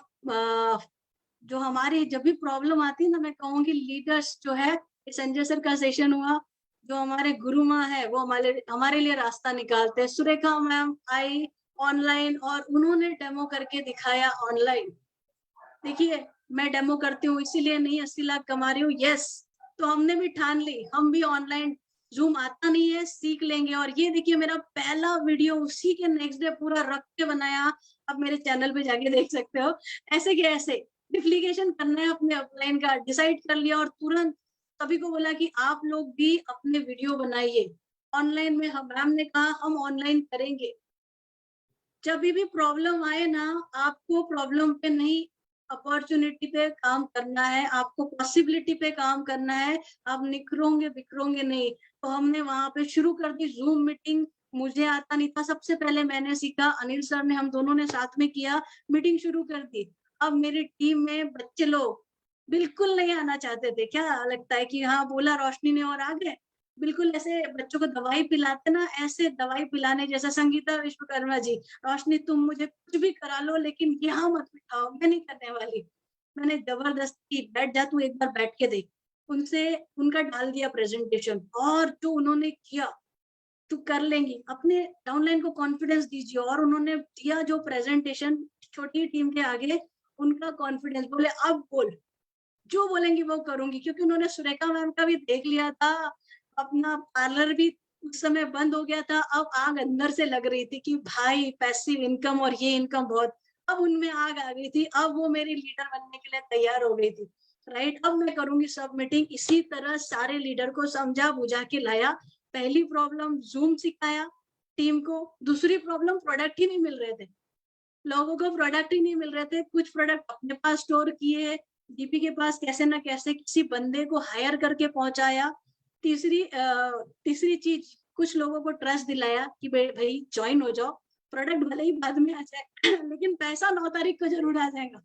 जो हमारी जब भी प्रॉब्लम आती है ना, मैं कहूंगी लीडर्स जो है, संजय सर का सेशन हुआ, जो हमारे गुरु माँ है वो हमारे हमारे लिए रास्ता निकालते हैं। सुरेखा मैम आई ऑनलाइन और उन्होंने डेमो करके दिखाया ऑनलाइन। देखिए मैं डेमो करती हूँ इसीलिए नहीं 80 लाख कमा रही हूँ, यस। तो हमने भी ठान ली, हम भी ऑनलाइन, जूम आता नहीं है सीख लेंगे। और ये देखिए मेरा पहला वीडियो उसी के नेक्स्ट डे पूरा रख के बनाया, अब मेरे चैनल पे जाके देख सकते हो। ऐसे के ऐसे डिप्लीकेशन करना है अपने अपलाइन का, डिसाइड कर लिया, और तुरंत सभी को बोला कि आप लोग भी अपने वीडियो बनाइए ऑनलाइन में। हम मैम ने कहा हम ऑनलाइन करेंगे। जब भी प्रॉब्लम आए ना, आपको प्रॉब्लम पे नहीं, अपॉर्चुनिटी पे काम करना है, आपको पॉसिबिलिटी पे काम करना है। आप निखरोगे बिखरोगे नहीं। तो हमने वहां पे शुरू कर दी जूम मीटिंग। मुझे आता नहीं था, सबसे पहले मैंने सीखा, अनिल सर ने, हम दोनों ने साथ में किया, मीटिंग शुरू कर दी। अब मेरी टीम में बच्चे लोग बिल्कुल नहीं आना चाहते थे, क्या लगता है कि हाँ बोला रोशनी ने और आ गए। बिल्कुल ऐसे बच्चों को दवाई पिलाते ना, ऐसे दवाई पिलाने जैसा। संगीता विश्वकर्मा जी, रोशनी तुम मुझे कुछ भी करा लो लेकिन यहाँ मत बिठाओ, मैं नहीं करने वाली। मैंने जबरदस्ती, बैठ जा तू एक बार बैठ के देख, उनसे उनका डाल दिया प्रेजेंटेशन, और जो उन्होंने किया तू कर लेंगी, अपने डाउनलाइन को कॉन्फिडेंस दीजिए। और उन्होंने दिया जो प्रेजेंटेशन छोटी टीम के आगे, उनका कॉन्फिडेंस, बोले अब बोल, जो बोलेंगी वो करूंगी, क्योंकि उन्होंने सुरेखा मैम का भी देख लिया था, अपना पार्लर भी उस समय बंद हो गया था, अब आग अंदर से लग रही थी कि भाई पैसिव इनकम और ये इनकम बहुत, अब उनमें आग आ गई थी, अब वो मेरी लीडर बनने के लिए तैयार हो गई थी, राइट। अब मैं करूंगी सब मीटिंग, इसी तरह सारे लीडर को समझा बुझा के लाया। पहली प्रॉब्लम जूम सिखाया टीम को, दूसरी प्रॉब्लम प्रोडक्ट ही नहीं मिल रहे थे, लोगों को प्रोडक्ट ही नहीं मिल रहे थे, कुछ प्रोडक्ट अपने पास स्टोर किए, डीपी के पास कैसे ना कैसे किसी बंदे को हायर करके पहुंचाया। तीसरी चीज, कुछ लोगों को ट्रस्ट दिलाया कि भाई ज्वाइन हो जाओ, प्रोडक्ट भले ही बाद में आ जाए लेकिन पैसा 9 तारीख को जरूर आ जाएगा,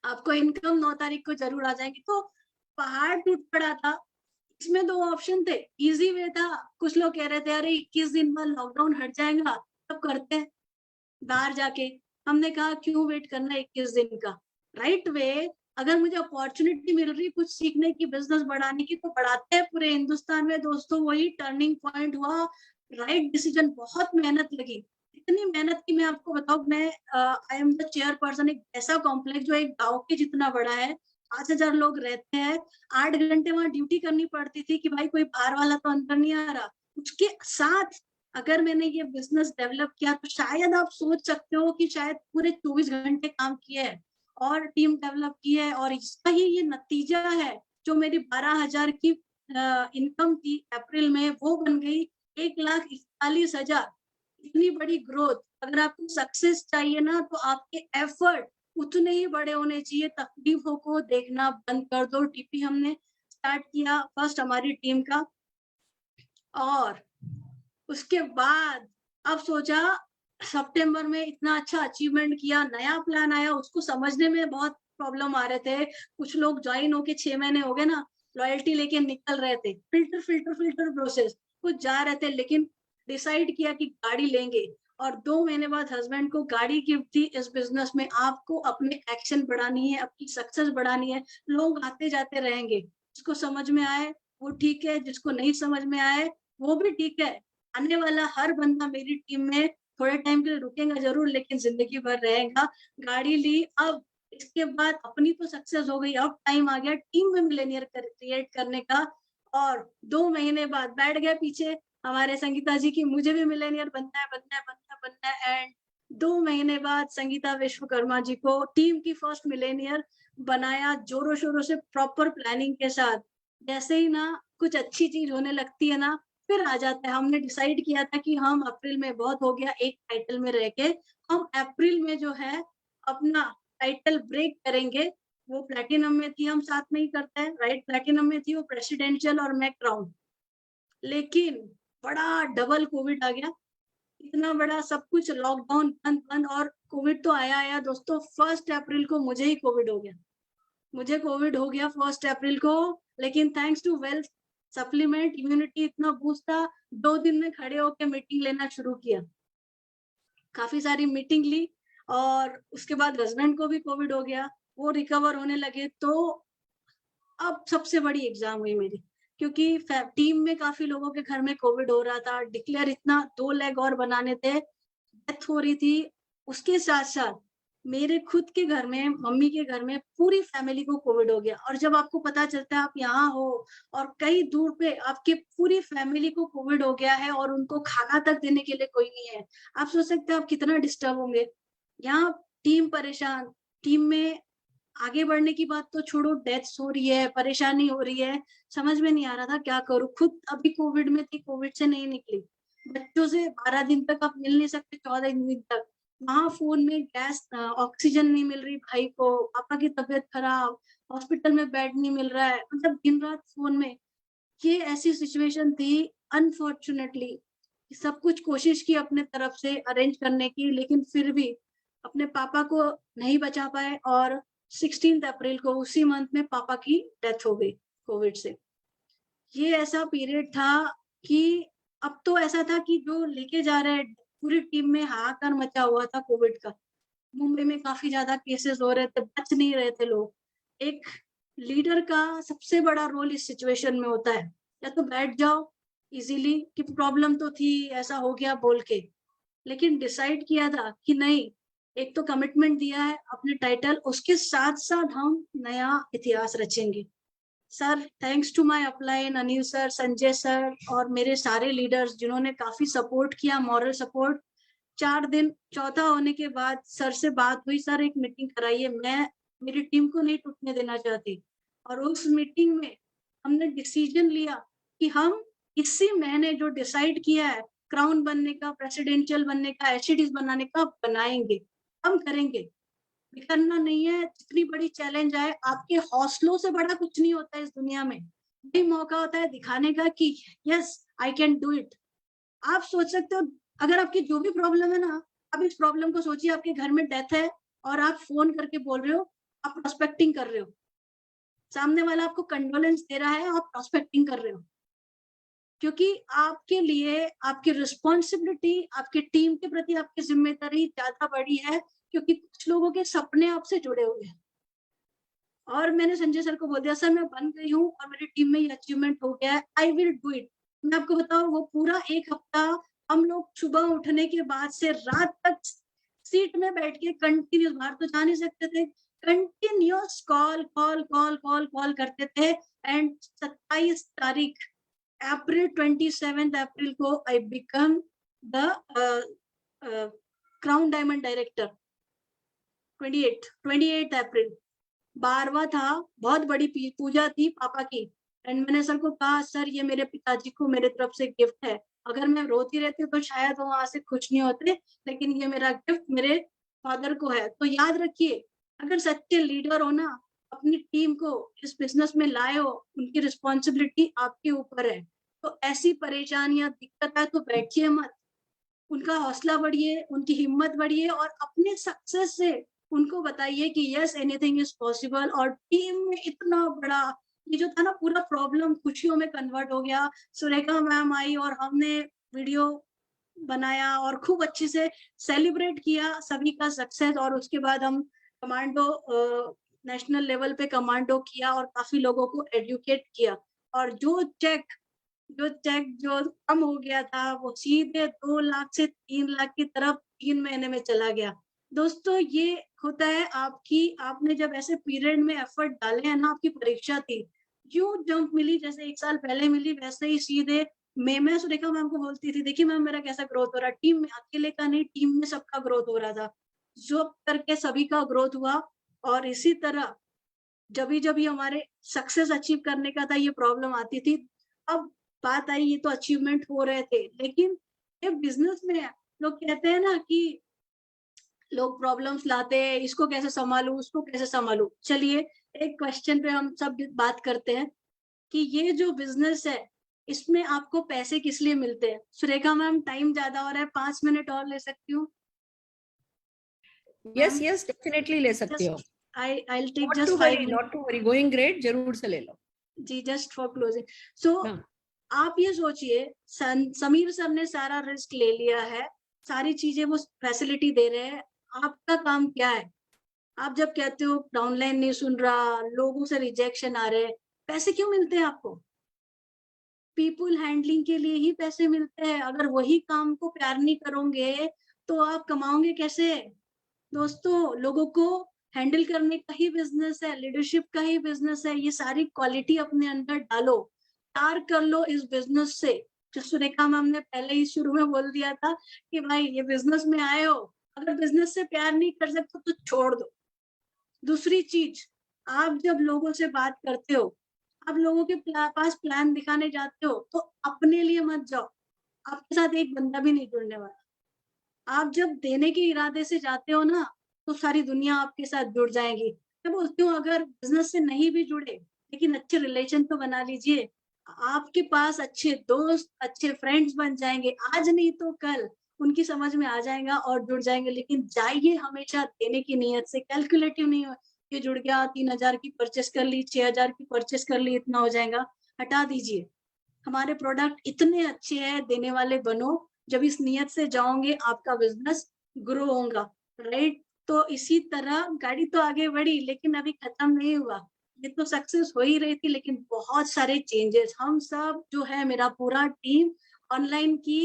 आपको इनकम 9 तारीख को जरूर आ जाएगी। तो पहाड़ टूट पड़ा था। इसमें 2 ऑप्शन थे, इजी वे था, कुछ लोग कह रहे थे अरे 21 दिन बाद लॉकडाउन हट जाएगा तब करते हैं बाहर जाके। हमने कहा क्यों वेट करना 21 दिन का, राइट वे, अगर मुझे अपॉर्चुनिटी मिल रही कुछ सीखने की, बिजनेस बढ़ाने की, तो बढ़ाते हैं पूरे हिंदुस्तान में। दोस्तों वही टर्निंग पॉइंट हुआ, राइट डिसीजन, बहुत मेहनत लगी। इतनी मेहनत की मैं आपको बताऊं, मैं आई एम द चेयरपर्सन एक ऐसा कॉम्प्लेक्स जो एक गांव के जितना बड़ा है, 5,000 लोग रहते हैं, 8 घंटे वहां ड्यूटी करनी पड़ती थी कि भाई कोई बाहर वाला तो अंदर नहीं आ रहा। उसके साथ अगर मैंने ये बिजनेस डेवलप किया तो शायद आप सोच सकते हो कि शायद पूरे 24 घंटे काम किए है और टीम डेवलप की है, और इसका ही ये नतीजा है। जो मेरी 12,000 की इनकम थी अप्रैल में, वो बन गई 1,41,000। इतनी बड़ी ग्रोथ, अगर आपको सक्सेस चाहिए ना तो आपके एफर्ट उतने ही बड़े होने चाहिए, तकलीफों को देखना बंद कर दो। टीपी हमने स्टार्ट किया फर्स्ट हमारी टीम का, और उसके बाद अब सोचा सितंबर में इतना अच्छा अचीवमेंट किया, नया प्लान आया, उसको समझने में बहुत प्रॉब्लम आ रहे थे। कुछ लोग ज्वाइन होके 6 महीने हो गए ना, लॉयल्टी लेके निकल रहे थे, फिल्टर फिल्टर फिल्टर प्रोसेस, कुछ जा रहे थे, लेकिन डिसाइड किया कि गाड़ी लेंगे। और 2 महीने बाद हस्बैंड को गाड़ी गिफ्ट थी। इस बिजनेस में आपको अपने एक्शन बढ़ानी है, अपनी सक्सेस बढ़ानी है। लोग आते जाते रहेंगे, जिसको समझ में आए वो ठीक है, जिसको नहीं समझ में आए वो भी ठीक है। आने वाला हर बंदा मेरी टीम में थोड़े टाइम के लिए रुकेगा जरूर, लेकिन जिंदगी भर रहेगा। गाड़ी ली, अब इसके बाद अपनी तो सक्सेस हो गई, अब टाइम आ गया टीम में मिलेनियर क्रिएट करने का। और 2 महीने बाद बैठ गए पीछे हमारे संगीता जी की, मुझे भी मिलेनियर बनना है, बनना है, बनना है, बनना है। एंड 2 महीने बाद संगीता विश्वकर्मा जी को टीम की फर्स्ट मिलेनियर बनाया, जोरों शोरों से प्रॉपर प्लानिंग के साथ। जैसे ही ना कुछ अच्छी चीज होने लगती है ना, फिर आ जाता है। हमने डिसाइड किया था कि हम अप्रैल में, बहुत हो गया एक टाइटल में रह के, हम अप्रैल में जो है अपना टाइटल ब्रेक करेंगे। वो प्लेटिनम में थी, हम साथ में ही करते हैं, राइट, प्लेटिनम में थी वो प्रेसिडेंशियल और मैं क्राउन। लेकिन बड़ा डबल कोविड आ गया, इतना बड़ा सब कुछ लॉकडाउन बंद बंद, और कोविड तो आया आया दोस्तों। 1 अप्रैल को मुझे ही कोविड हो गया, मुझे कोविड हो गया 1 अप्रैल को। लेकिन thanks to wealth supplement, immunity इतना बूस्ट था, 2 दिन में खड़े होकर मीटिंग लेना शुरू किया, काफी सारी मीटिंग ली। और उसके बाद हस्बैंड को भी कोविड हो गया, वो रिकवर होने लगे। तो अब सबसे बड़ी एग्जाम हुई मेरी, क्योंकि टीम में काफी लोगों के घर में कोविड हो रहा था, डिक्लेयर इतना 2 लेग और बनाने थे, डेथ हो रही थी। उसके साथ साथ मेरे खुद के घर में, मम्मी के घर में पूरी फैमिली को कोविड हो गया। और जब आपको पता चलता है आप यहाँ हो और कई दूर पे आपके पूरी फैमिली को कोविड हो गया है और उनको खाना तक देने के लिए कोई नहीं है, आप सोच सकते हैं आप कितना डिस्टर्ब होंगे। यहाँ टीम परेशान, टीम में आगे बढ़ने की बात तो छोड़ो, डेथ्स हो रही है, परेशानी हो रही है, समझ में नहीं आ रहा था क्या करूं। खुद अभी कोविड में थी, कोविड से नहीं निकली, बच्चों से 12 दिन तक आप मिल नहीं सकते, 14 दिन तक। वहां फोन में गैस, ऑक्सीजन नहीं मिल रही भाई को, पापा की तबीयत खराब, हॉस्पिटल में बेड नहीं मिल रहा है, मतलब दिन रात फोन में। ये ऐसी सिचुएशन थी, अनफॉर्चुनेटली। सब कुछ कोशिश की अपने तरफ से अरेंज करने की, लेकिन फिर भी अपने पापा को नहीं बचा पाए। और 16 अप्रैल को, उसी मंथ में, पापा की डेथ हो गई कोविड से। ये ऐसा पीरियड था कि अब तो ऐसा था कि जो लेके जा रहे हैं, पूरी टीम में हाहाकार मचा हुआ था कोविड का। मुंबई में काफी ज्यादा केसेस हो रहे थे, बच नहीं रहे थे लोग। एक लीडर का सबसे बड़ा रोल इस सिचुएशन में होता है, या तो बैठ जाओ इजीली कि प्रॉब्लम तो थी, ऐसा हो गया बोल के, लेकिन डिसाइड किया था कि नहीं, एक तो कमिटमेंट दिया है अपने टाइटल, उसके साथ साथ हम नया इतिहास रचेंगे। Sir, thanks to my upline, Anil sir, Sanjay sir और मेरे सारे लीडर्स जिन्होंने काफी सपोर्ट किया, मॉरल सपोर्ट। 4 दिन चौथा होने के बाद सर से बात हुई, सर एक मीटिंग कराइए, मैं मेरी टीम को नहीं टूटने देना चाहती। और उस मीटिंग में हमने डिसीजन लिया कि हम इसी महीने जो डिसाइड किया है क्राउन बनने का, प्रेसिडेंशियल बनने का, एचडीज बनाने का, बनाएंगे, हम करेंगे। बिखरना नहीं है, जितनी बड़ी चैलेंज आए, आपके हौसलों से बड़ा कुछ नहीं होता है इस दुनिया में। यही मौका होता है दिखाने का कि yes I can do it. आप सोच सकते हो, अगर आपकी जो भी प्रॉब्लम है ना, आप इस प्रॉब्लम को सोचिए, आपके घर में डेथ है और आप फोन करके बोल रहे हो, आप प्रोस्पेक्टिंग कर रहे हो, सामने वाला आपको कंडोलेंस दे रहा है, आप प्रोस्पेक्टिंग कर रहे हो, क्योंकि आपके लिए आपकी रिस्पॉन्सिबिलिटी, आपकी टीम के प्रति आपकी जिम्मेदारी ज्यादा बड़ी है, क्योंकि कुछ लोगों के सपने आपसे जुड़े हुए हैं। और मैंने संजय सर को बोल दिया, सर मैं बन गई हूँ और मेरी टीम में ये अचीवमेंट हो गया है, आई विल डू इट। मैं आपको बताऊं, वो पूरा 1 हफ्ता हम लोग सुबह उठने के बाद से रात तक सीट में बैठ के कंटिन्यूस, बाहर तो जा नहीं सकते थे, continuous call call call call call करते थे। एंड 27 तारीख अप्रैल, 27 अप्रैल को I become the crown diamond director. 28 अप्रैल 12वां था, बहुत बड़ी पूजा थी पापा की। एंड मैंने सर को कहा, सर ये मेरे पिताजी को मेरे तरफ से गिफ्ट है, अगर मैं रोती रहती तो शायद वो वहां से खुश नहीं होते, लेकिन ये मेरा गिफ्ट मेरे फादर को है। तो याद रखिए, अगर सच्चे लीडर हो ना, अपनी टीम को इस बिजनेस में लाए हो, उनकी रिस्पॉन्सिबिलिटी आपके ऊपर है। तो ऐसी परेशानियां, दिक्कत है तो बैठिए मत, उनका हौसला बढ़िए, उनकी हिम्मत बढ़िए और अपने सक्सेस से उनको बताइए कि यस एनीथिंग इज पॉसिबल। और टीम में इतना बड़ा ये जो था ना, पूरा प्रॉब्लम खुशियों में कन्वर्ट हो गया। सुरेखा मैम आई और हमने वीडियो बनाया और खूब अच्छे से सेलिब्रेट किया सभी का सक्सेस। और उसके बाद हम कमांडो, नेशनल लेवल पे कमांडो किया और काफी लोगों को एडुकेट किया। और जो चेक जो कम हो गया था, वो सीधे 2 लाख से 3 लाख की तरफ 3 महीने में चला गया। दोस्तों, ये होता है आपने जब ऐसे पीरियड में एफर्ट डाले हैं ना, आपकी परीक्षा थी, क्यों जंप मिली, जैसे 1 साल पहले मिली, वैसे ही सीधे मैं सुरेखा मैम को बोलती थी, देखिए मैम मेरा कैसा ग्रोथ हो रहा है, टीम में अकेले का नहीं, टीम में सबका ग्रोथ हो रहा था, जो करके सभी का ग्रोथ हुआ। और इसी तरह जब भी हमारे सक्सेस अचीव करने का था, ये प्रॉब्लम आती थी। अब बात आई, ये तो अचीवमेंट हो रहे थे, लेकिन ये बिजनेस में लोग कहते हैं ना कि लोग प्रॉब्लम्स लाते हैं, इसको कैसे संभालू, उसको कैसे संभालू। चलिए, एक क्वेश्चन पे हम सब बात करते हैं कि ये जो बिजनेस है, इसमें आपको पैसे किस लिए मिलते हैं। सुरेखा मैम, टाइम ज्यादा हो रहा है, 5 मिनट और ले सकती हूँ?
यस यस, डेफिनेटली ले सकती हो।
I take
not
just
to
5
worry,
minute
not to worry, going great, जरूर से ले लो
जी, जस्ट फॉर क्लोजिंग। सो आप ये सोचिए, समीर सर ने सारा रिस्क ले लिया है, सारी चीजें वो फैसिलिटी दे रहे हैं, आपका काम क्या है? आप जब कहते हो डाउनलाइन नहीं सुन रहा, लोगों से रिजेक्शन आ रहे, पैसे क्यों मिलते हैं आपको? पीपल हैंडलिंग के लिए ही पैसे मिलते हैं। अगर वही काम को प्यार नहीं करोगे तो आप कमाओगे कैसे? दोस्तों, लोगों को हैंडल करने का ही बिजनेस है, लीडरशिप का ही बिजनेस है। ये सारी क्वालिटी अपने अंदर डालो, प्यार कर लो इस बिजनेस से। जो सुरेखा मैम ने पहले ही शुरू में बोल दिया था कि भाई ये बिजनेस में आए हो, अगर बिजनेस से प्यार नहीं कर सकते तो छोड़ दो। दूसरी चीज, आप जब लोगों से बात करते हो, आप लोगों के पास प्लान दिखाने जाते हो, तो अपने लिए मत जाओ, आपके साथ एक बंदा भी नहीं जुड़ने वाला। आप जब देने के इरादे से जाते हो ना, तो सारी दुनिया आपके साथ जुड़ जाएगी। मैं बोलती हूँ, अगर बिजनेस से नहीं भी जुड़े, लेकिन अच्छे रिलेशन तो बना लीजिए। आपके पास अच्छे दोस्त, अच्छे फ्रेंड्स बन जाएंगे, आज नहीं तो कल उनकी समझ में आ जाएगा और जुड़ जाएंगे। लेकिन जाइए हमेशा देने की नीयत से, कैलकुलेटिव नहीं हो ये जुड़ गया, 3,000 की परचेस कर ली, 6,000 की परचेस कर ली, इतना हो जाएगा, हटा दीजिए। हमारे प्रोडक्ट इतने अच्छे हैं, देने वाले बनो। जब इस नियत से जाओगे, आपका बिजनेस ग्रो होगा, राइट? तो इसी तरह गाड़ी तो आगे बढ़ी, लेकिन अभी खत्म नहीं हुआ। ये तो सक्सेस हो ही रही थी, लेकिन बहुत सारे चेंजेस, हम सब जो है मेरा पूरा टीम ऑनलाइन की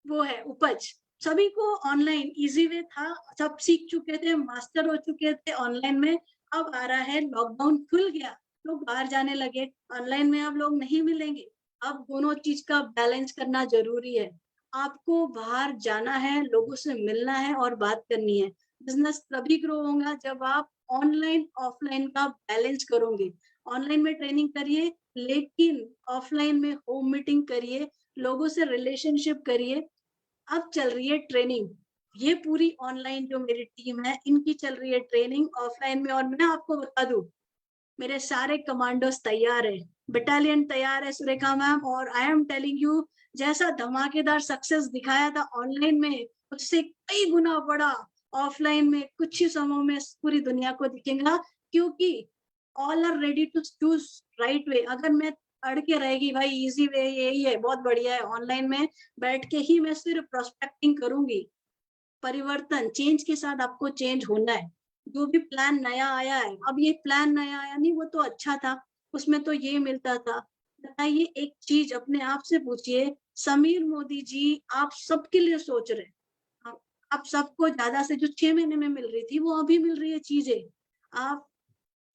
वो है उपज, सभी को ऑनलाइन इजी वे था, सब सीख चुके थे, मास्टर हो चुके थे ऑनलाइन में। अब आ रहा है लॉकडाउन खुल गया, लोग बाहर जाने लगे, ऑनलाइन में अब लोग नहीं मिलेंगे। अब दोनों चीज का बैलेंस करना जरूरी है। आपको बाहर जाना है, लोगों से मिलना है और बात करनी है। बिजनेस तभी ग्रो होगा जब आप ऑनलाइन ऑफलाइन का बैलेंस करोगे। ऑनलाइन में ट्रेनिंग करिए, लेकिन ऑफलाइन में होम मीटिंग करिए, लोगों से रिलेशनशिप करिए। अब चल रही है ट्रेनिंग, ये पूरी ऑनलाइन जो मेरी टीम है इनकी चल रही है ट्रेनिंग ऑफलाइन में। और मैं आपको बता दूं, मेरे सारे कमांडोज तैयार है, बटालियन तैयार है सुरेखा मैम। और आई एम टेलिंग यू, जैसा धमाकेदार सक्सेस दिखाया था ऑनलाइन में, उससे कई गुना बड़ा ऑफलाइन में कुछ ही समय में पूरी दुनिया को दिखेगा। क्योंकि all are ready to choose right way. अगर मैं अड़ के रहेगी भाई इजी वे यही है, बहुत बढ़िया है, ऑनलाइन में बैठ के ही मैं सिर्फ प्रोस्पेक्टिंग करूंगी। परिवर्तन, चेंज के साथ आपको चेंज होना है। जो भी प्लान नया आया है, अब ये प्लान नया आया नहीं, वो तो अच्छा था, उसमें तो ये मिलता था। बताइए एक चीज अपने आप से पूछिए, समीर मोदी जी आप सबके लिए सोच रहे हैं। आप सबको ज्यादा से जो 6 महीने में मिल रही थी वो अभी मिल रही है चीजें। आप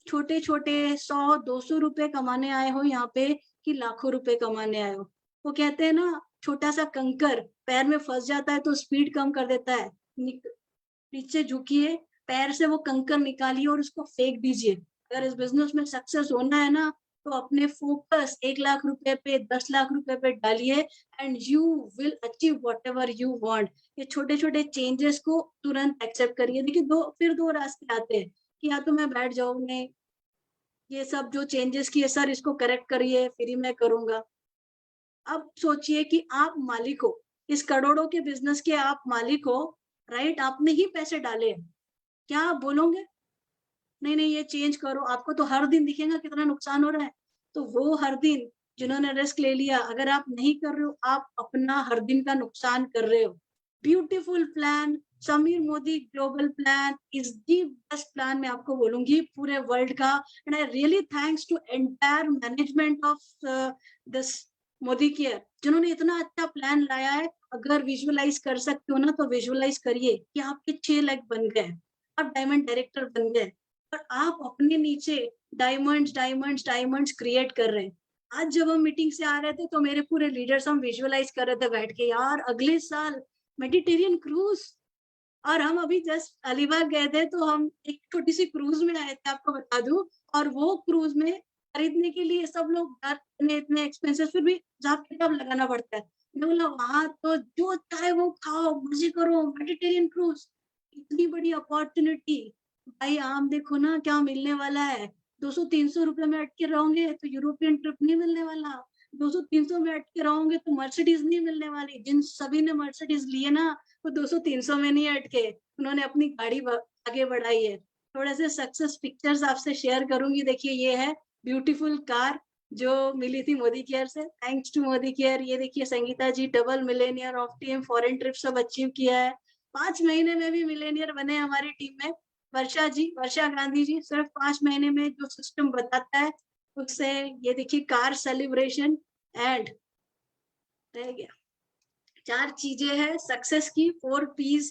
छोटे छोटे 100-200 रुपए कमाने आए हो यहाँ पे, कि लाखों रुपए कमाने आए हो। वो कहते हैं ना, छोटा सा कंकर पैर में फंस जाता है तो स्पीड कम कर देता है। नीचे झुकिए, पैर से वो कंकर निकालिए और उसको फेंक दीजिए। अगर इस बिजनेस में सक्सेस होना है ना, तो अपने फोकस 1 लाख रुपए पे, 10 लाख रुपए पे डालिए, and you will achieve what ever you want. ये छोटे छोटे चेंजेस को तुरंत एक्सेप्ट करिए। देखिए फिर दो रास्ते आते हैं, कि या तो मैं बैठ जाऊं, नहीं, ये सब जो चेंजेस किए सर इसको करेक्ट करिए फिर ही मैं करूंगा। अब सोचिए कि आप मालिक हो, इस करोड़ों के बिजनेस के आप मालिक हो, राइट, आपने ही पैसे डाले हैं। क्या आप बोलोगे नहीं नहीं ये चेंज करो? आपको तो हर दिन दिखेगा कितना नुकसान हो रहा है। तो वो हर दिन जिन्होंने रिस्क ले लिया, अगर आप नहीं कर रहे हो, आप अपना हर दिन का नुकसान कर रहे हो। Beautiful plan, Sameer Modi global plan is the best plan, मैं आपको बोलूंगी पूरे वर्ल्ड का। And I really thanks to entire management of this Modi care, जिन्होंने इतना अच्छा प्लान लाया है। अगर विजुअलाइज कर सकते हो ना, तो विजुअलाइज करिए कि आपके 6 लाख बन गए, आप डायमंड डायरेक्टर बन गए, और आप अपने नीचे डायमंड्स डायमंड्स डायमंड्स क्रिएट कर रहे हैं। आज जब हम मीटिंग से आ रहे थे तो मेरे पूरे लीडर्स हम विजुअलाइज कर रहे थे बैठ के, यार अगले साल मेडिटेरियन क्रूज। और हम अभी जस्ट अलीबाग गए थे, तो हम एक छोटी सी क्रूज में आए थे, आपको बता दूं। और वो क्रूज में खरीदने के लिए सब लोग इतने इतने एक्सपेंसिव, फिर भी हिसाब किताब लगाना पड़ता है। मैं बोला वहां तो जो चाहे वो खाओ, मजे करो, मेडिटेरियन क्रूज, इतनी बड़ी अपॉर्चुनिटी। भाई आम देखो ना क्या मिलने वाला है। 200-300 रुपए में अटके रहोगे तो यूरोपियन ट्रिप नहीं मिलने वाला। 200-300 में अटके रहोगे तो मर्सिडीज नहीं मिलने वाली। जिन सभी ने मर्सिडीज लिए ना, वो 200-300 में नहीं अटके, उन्होंने अपनी गाड़ी आगे बढ़ाई है। थोड़े से सक्सेस पिक्चर्स आपसे शेयर करूंगी। देखिए ये है ब्यूटीफुल कार जो मिली थी मोदी केयर से, थैंक्स टू मोदी केयर। ये देखिए Sangeeta ji double millionaire of team, foreign trip सब अचीव किया है। 5 महीने में भी मिलेनियर बने हमारी टीम में। वर्षा जी, वर्षा गांधी जी, सिर्फ 5 महीने में जो सिस्टम बताता है उससे, ये देखिए कार सेलिब्रेशन। एंड रह गया 4 चीजें हैं सक्सेस की, 4 P's।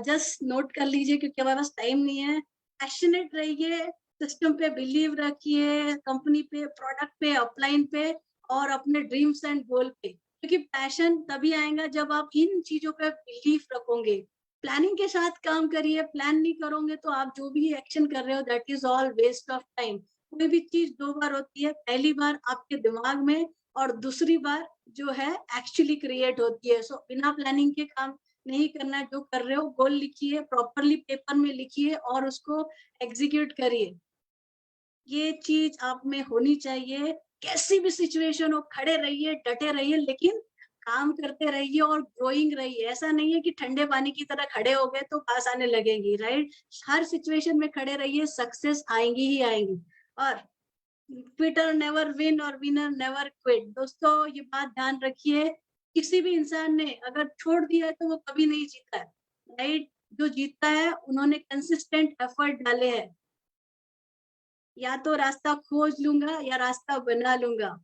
जस्ट नोट कर लीजिए क्योंकि हमारे पास टाइम नहीं है। पैशनेट रहिए, सिस्टम पे बिलीव रखिए, कंपनी पे, प्रोडक्ट पे, अपलाइन पे, और अपने ड्रीम्स एंड गोल पे। क्योंकि पैशन तभी आएगा जब आप इन चीजों पे बिलीव रखोगे। प्लानिंग के साथ काम करिए, प्लान नहीं करोगे तो आप जो भी एक्शन कर रहे हो that is all waste of time. कोई भी चीज 2 बार होती है, पहली बार आपके दिमाग में, और दूसरी बार जो है एक्चुअली क्रिएट होती है। सो बिना प्लानिंग के काम नहीं करना। जो कर रहे हो गोल लिखिए, प्रॉपरली पेपर में लिखिए और उसको एग्जीक्यूट करिए। ये चीज आप में होनी चाहिए। कैसी भी सिचुएशन हो, खड़े रहिए, डटे रहिए, लेकिन काम करते रहिए और ग्रोइंग रहिए। ऐसा नहीं है कि ठंडे पानी की तरह खड़े हो गए तो पास आने लगेगी, राइट। हर सिचुएशन में खड़े रहिए, सक्सेस आएंगी ही आएंगी। और क्विटर नेवर विन और विनर नेवर क्विट। दोस्तों ये बात ध्यान रखिए, किसी भी इंसान ने अगर छोड़ दिया है तो वो कभी नहीं जीता है, राइट। जो जीतता है उन्होंने कंसिस्टेंट एफर्ट डाले हैं। या तो रास्ता खोज लूंगा या रास्ता बना लूंगा।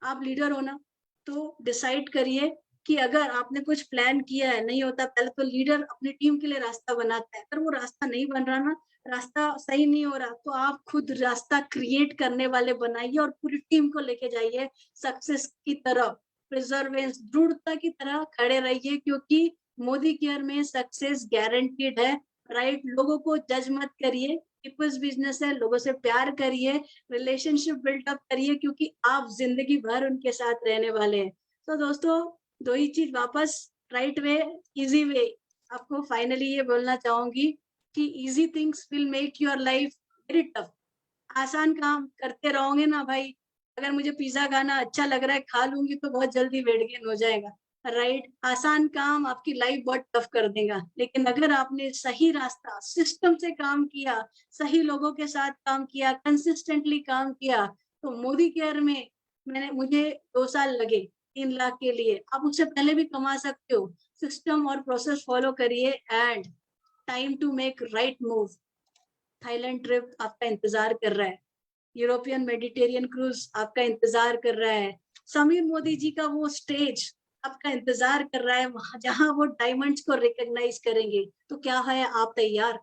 आप लीडर हो ना, तो डिसाइड करिए कि अगर आपने कुछ प्लान किया है, नहीं होता, पहले तो लीडर अपनी टीम के लिए रास्ता बनाता है। अगर वो रास्ता नहीं बन रहा ना, रास्ता सही नहीं हो रहा, तो आप खुद रास्ता क्रिएट करने वाले बनाइए और पूरी टीम को लेके जाइए सक्सेस की तरफ। प्रिजर्वेंस, दृढ़ता की तरह खड़े रहिए, क्योंकि मोदी केयर में सक्सेस गारंटीड है। राइट, लोगों को जज मत करिए, पीपल्स बिजनेस है, लोगों से प्यार करिए, रिलेशनशिप बिल्डअप करिए, क्योंकि आप जिंदगी भर उनके साथ रहने वाले हैं। तो दोस्तों, दो ही चीज वापस, राइट वे, इजी वे। आपको फाइनली ये बोलना चाहूंगी कि easy things will make your life very tough. आसान काम करते रहोगे ना भाई, अगर मुझे पिज्जा खाना अच्छा लग रहा है, खा लूंगी तो बहुत जल्दी वेट गेन हो जाएगा। राइट, आसान काम आपकी लाइफ बहुत टफ कर देगा, लेकिन अगर आपने सही रास्ता, सिस्टम से काम किया, सही लोगों के साथ काम किया, कंसिस्टेंटली काम किया, तो मोदी केयर में मुझे 2 साल लगे 3 लाख के लिए। आप उससे पहले भी कमा सकते हो। सिस्टम और प्रोसेस फॉलो करिए and time to make right move. Thailand trip आपका इंतजार कर रहा है, यूरोपियन मेडिटेरियन क्रूज आपका इंतजार कर रहा है, समीर मोदी जी का वो स्टेज आपका इंतजार कर रहा है, वहां जहां वो डायमंड्स को रिकॉग्नाइज करेंगे। तो क्या है, आप तैयार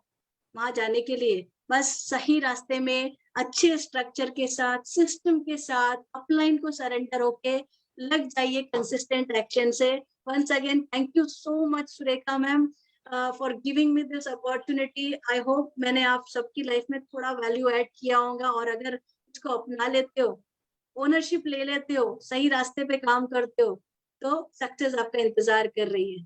वहां जाने के लिए? बस सही रास्ते में, अच्छे स्ट्रक्चर के साथ, सिस्टम के साथ, अपलाइन को सरेंडर होके लग जाइए कंसिस्टेंट एक्शन से। Once again thank you so much Surekha ma'am for giving me this opportunity. I hope मैंने आप सबकी लाइफ में थोड़ा वैल्यू ऐड किया होगा, और अगर इसको अपना लेते हो, ओनरशिप ले लेते हो, सही रास्ते पे काम करते हो, तो सक्सेस आपका इंतजार कर रही है।